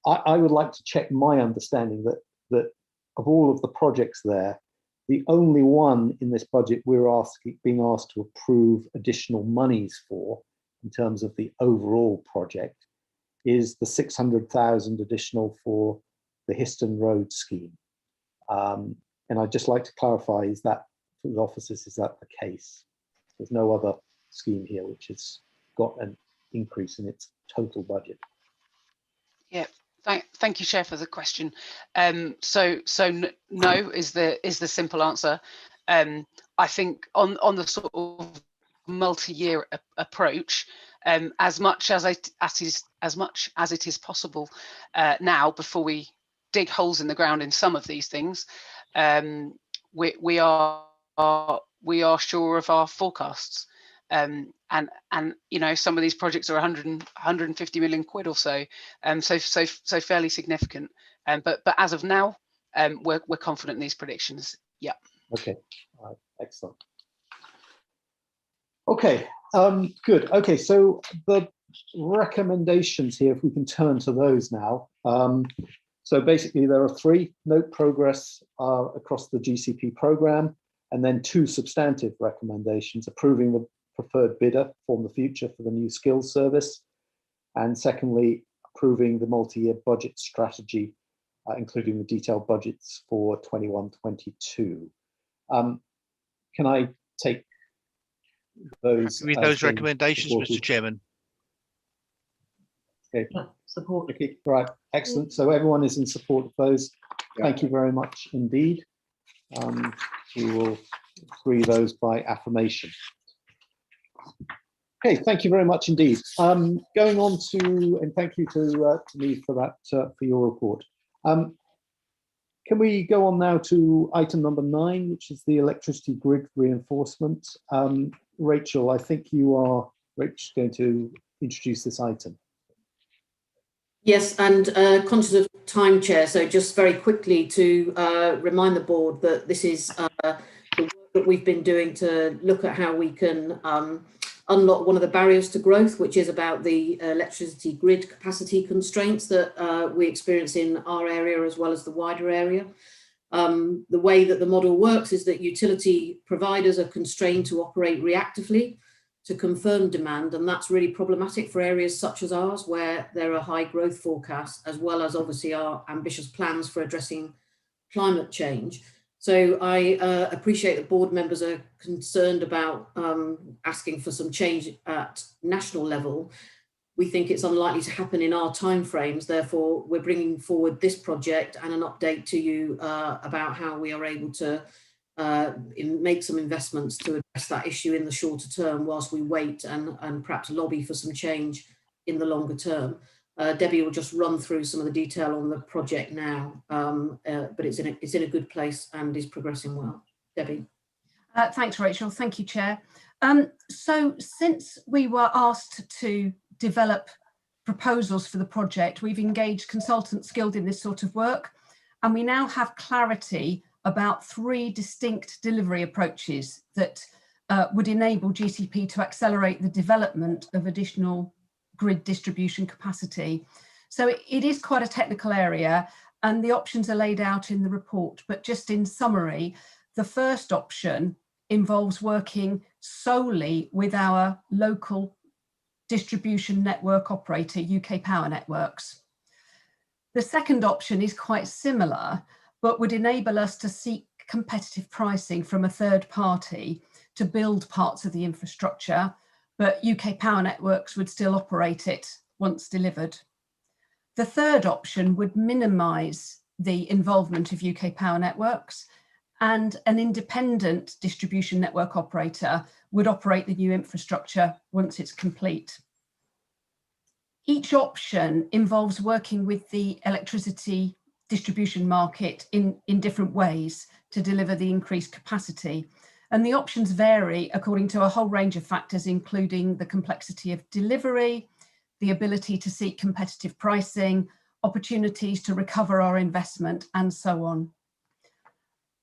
I would like to check my understanding that of all of the projects there, the only one in this budget we're being asked to approve additional monies for, in terms of the overall project, is the 600,000 additional for the Histon Road scheme. And I'd just like to clarify, is that, for the officers, is that the case? There's no other scheme here which has got an increase in its total budget. Yeah. Thank you, Chair, for the question. So no is the simple answer. I think on the sort of multi-year approach, as much as it is possible now, before we dig holes in the ground in some of these things, we are sure of our forecasts. And you know, some of these projects are 150 million quid or so, so fairly significant. But as of now, we're confident in these predictions. Yeah. Okay. All right. Excellent. Okay. Good. Okay. So the recommendations here, if we can turn to those now. So basically there are 3: note progress across the GCP programme, and then 2 substantive recommendations: approving the preferred bidder, Form the Future, for the new skills service, and secondly, approving the multi-year budget strategy, including the detailed budgets for 21-22. Can I take those? With those recommendations, Mr. Chairman. Okay. Yeah, support. Okay, right, excellent. So everyone is in support of those. Thank you very much indeed. We will agree those by affirmation. Okay, thank you very much indeed. Going on to, and thank you to me for that, for your report. Can we go on now to item number 9, which is the electricity grid reinforcement? Rachel, I think you are going to introduce this item. Yes, and conscious of time, Chair, so just very quickly to remind the board that this is the work that we've been doing to look at how we can unlock one of the barriers to growth, which is about the electricity grid capacity constraints that we experience in our area as well as the wider area. The way that the model works is that utility providers are constrained to operate reactively to confirm demand, and that's really problematic for areas such as ours where there are high growth forecasts, as well as obviously our ambitious plans for addressing climate change. So I appreciate that board members are concerned about asking for some change at national level. We think it's unlikely to happen in our timeframes. Therefore, we're bringing forward this project and an update to you about how we are able to make some investments to address that issue in the shorter term, whilst we wait and perhaps lobby for some change in the longer term. Debbie will just run through some of the detail on the project now, but it's in a good place and is progressing well. Debbie. Thanks, Rachel. Thank you, Chair. So since we were asked to develop proposals for the project, we've engaged consultants skilled in this sort of work, and we now have clarity about 3 distinct delivery approaches that would enable GCP to accelerate the development of additional grid distribution capacity. So it is quite a technical area, and the options are laid out in the report, but just in summary, the first option involves working solely with our local distribution network operator, UK Power Networks. The second option is quite similar, but would enable us to seek competitive pricing from a third party to build parts of the infrastructure, but UK Power Networks would still operate it once delivered. The third option would minimise the involvement of UK Power Networks, and an independent distribution network operator would operate the new infrastructure once it's complete. Each option involves working with the electricity distribution market in different ways to deliver the increased capacity. And the options vary according to a whole range of factors, including the complexity of delivery, the ability to seek competitive pricing, opportunities to recover our investment, and so on.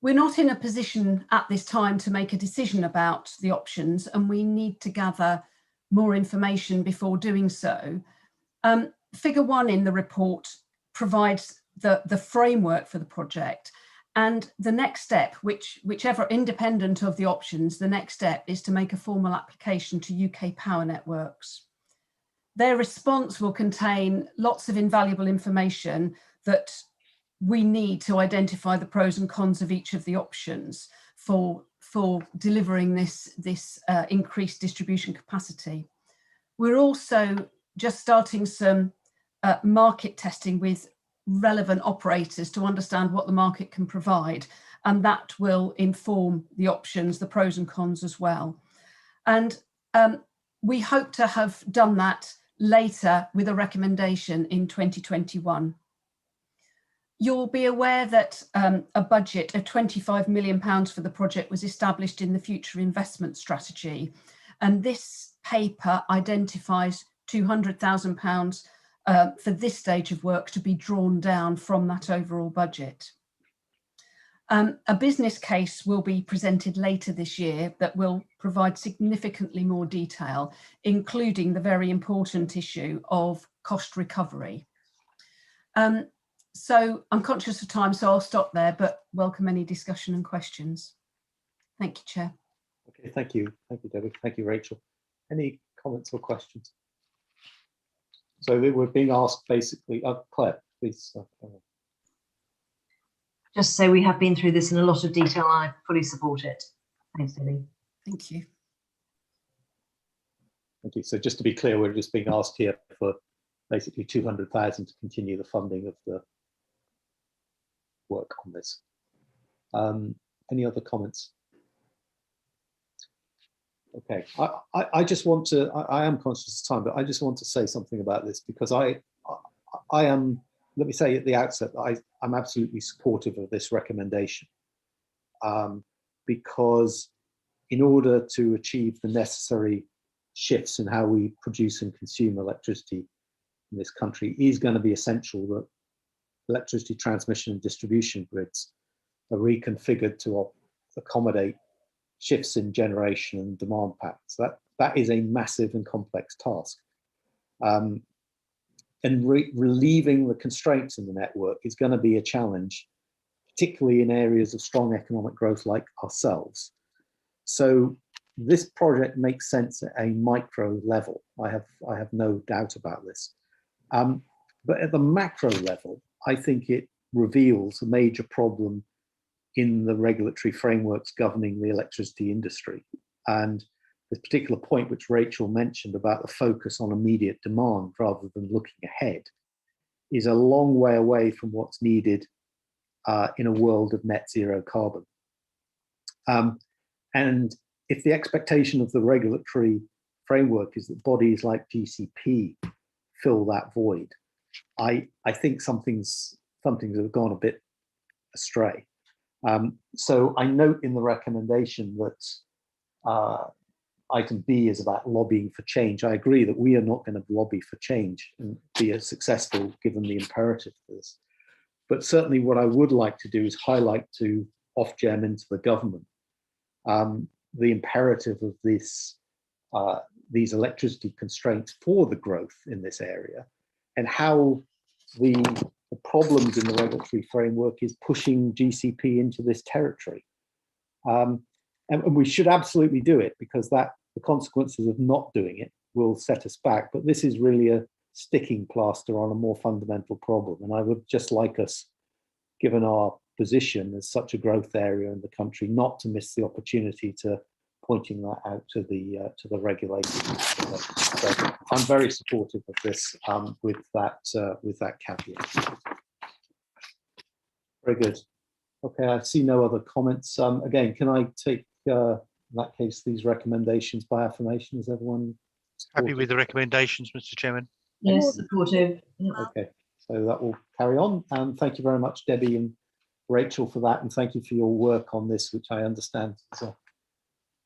We're not in a position at this time to make a decision about the options, and we need to gather more information before doing so. Figure 1 in the report provides the framework for the project, and the next step, whichever independent of the options, the next step is to make a formal application to UK Power Networks. Their response will contain lots of invaluable information that we need to identify the pros and cons of each of the options for delivering this increased distribution capacity. We're also just starting some market testing with relevant operators to understand what the market can provide, and that will inform the options, the pros and cons as well. And we hope to have done that later with a recommendation in 2021. You'll be aware that a budget of £25 million for the project was established in the Future Investment Strategy, and this paper identifies £200,000 for this stage of work to be drawn down from that overall budget. A business case will be presented later this year that will provide significantly more detail, including the very important issue of cost recovery. So I'm conscious of time, so I'll stop there, but welcome any discussion and questions. Thank you, Chair. Okay, thank you. Thank you, Debbie. Thank you, Rachel. Any comments or questions? So we're being asked basically, Claire, please. Just say we have been through this in a lot of detail. I fully support it. Thanks, Debbie. Thank you. Thank you. So just to be clear, we're just being asked here for basically 200,000 to continue the funding of the work on this. Any other comments? Okay, I just want to, I am conscious of time, but I just want to say something about this because I am, let me say at the outset, I'm absolutely supportive of this recommendation because in order to achieve the necessary shifts in how we produce and consume electricity in this country, is going to be essential that electricity transmission and distribution grids are reconfigured to accommodate shifts in generation and demand patterns. That is a massive and complex task. And relieving the constraints in the network is going to be a challenge, particularly in areas of strong economic growth like ourselves. So this project makes sense at a micro level. I have no doubt about this. But at the macro level, I think it reveals a major problem in the regulatory frameworks governing the electricity industry. And this particular point which Rachel mentioned about the focus on immediate demand rather than looking ahead is a long way away from what's needed in a world of net zero carbon. And if the expectation of the regulatory framework is that bodies like GCP fill that void, I think something's have gone a bit astray. So I note in the recommendation that item B is about lobbying for change. I agree that we are not going to lobby for change and be as successful given the imperative for this. But certainly what I would like to do is highlight to Ofgem and to the government the imperative of this, these electricity constraints for the growth in this area and how the problems in the regulatory framework is pushing GCP into this territory. And we should absolutely do it because the consequences of not doing it will set us back. But this is really a sticking plaster on a more fundamental problem. And I would just like us, given our position as such a growth area in the country, not to miss the opportunity to pointing that out to the regulators. So I'm very supportive of this with that caveat. Very good. Okay, I see no other comments. Again, can I take, in that case, these recommendations by affirmation? Is everyone supportive? Happy with the recommendations, Mr. Chairman? Yes, supportive. Okay, so that will carry on. Thank you very much, Debbie and Rachel, for that, and thank you for your work on this, which I understand is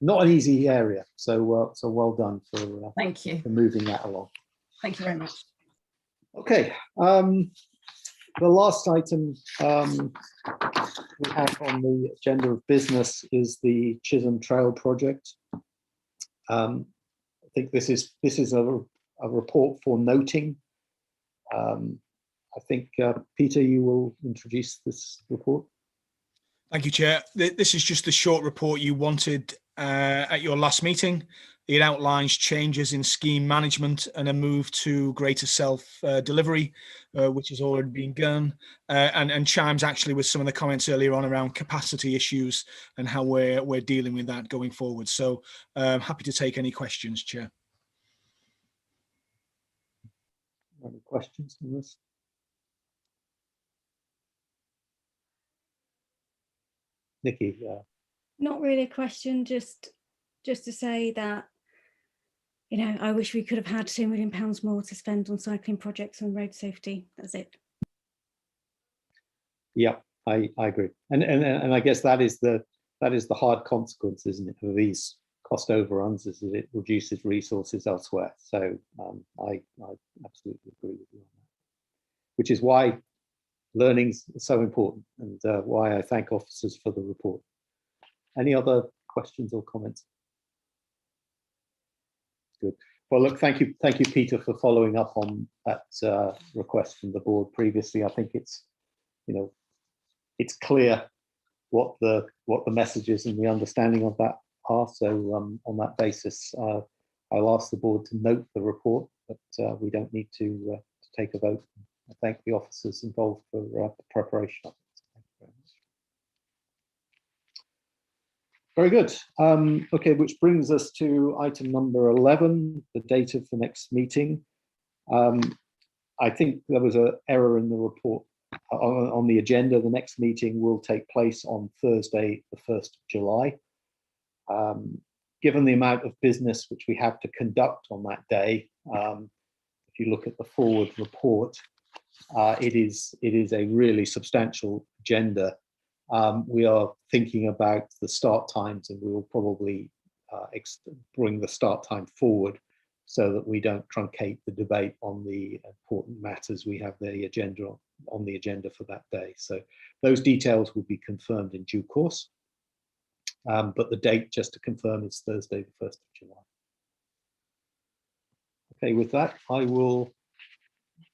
not an easy area. So well done for thank you for moving that along. Thank you very much. Okay. The last item we have on the agenda of business is the Chisholm Trail project. I think this is a report for noting. I think Peter, you will introduce this report. Thank you, Chair. This is just the short report you wanted at your last meeting. It outlines changes in scheme management and a move to greater self-delivery, which has already been done, and chimes actually with some of the comments earlier on around capacity issues and how we're dealing with that going forward. So happy to take any questions, Chair. Any questions on this? Nikki, Not really a question, just to say that, you know, I wish we could have had £2 million more to spend on cycling projects and road safety. That's it. Yeah, I agree, and I guess that is the hard consequence, isn't it, of these cost overruns, is that it reduces resources elsewhere. So I absolutely agree with you on that, which is why learning's so important and why I thank officers for the report. Any other questions or comments? good. Well, look, thank you, Peter, for following up on that request from the board previously. I think it's, you know, it's clear what the messages and the understanding of that are. So on that basis, I'll ask the board to note the report, but we don't need to take a vote. I thank the officers involved for the preparation of it. Thank you very much. Very good. Okay, which brings us to item number 11, the date of the next meeting. I think there was an error in the report on the agenda. The next meeting will take place on Thursday, the 1st of July. Given the amount of business which we have to conduct on that day, if you look at the forward report, it is a really substantial agenda. We are thinking about the start times, and we will probably bring the start time forward so that we don't truncate the debate on the important matters we have on the agenda for that day. So those details will be confirmed in due course. But the date, just to confirm, is Thursday, the 1st of July. Okay, with that, I will,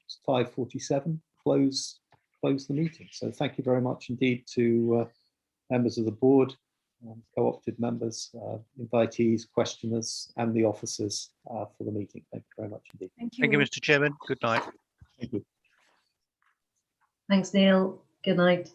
it's 5:47, close the meeting. So thank you very much indeed to members of the board, co-opted members, invitees, questioners, and the officers for the meeting. Thank you very much indeed. Thank you. Thank you, Mr. Chairman. Good night. Thank you. Thanks, Neil. Good night.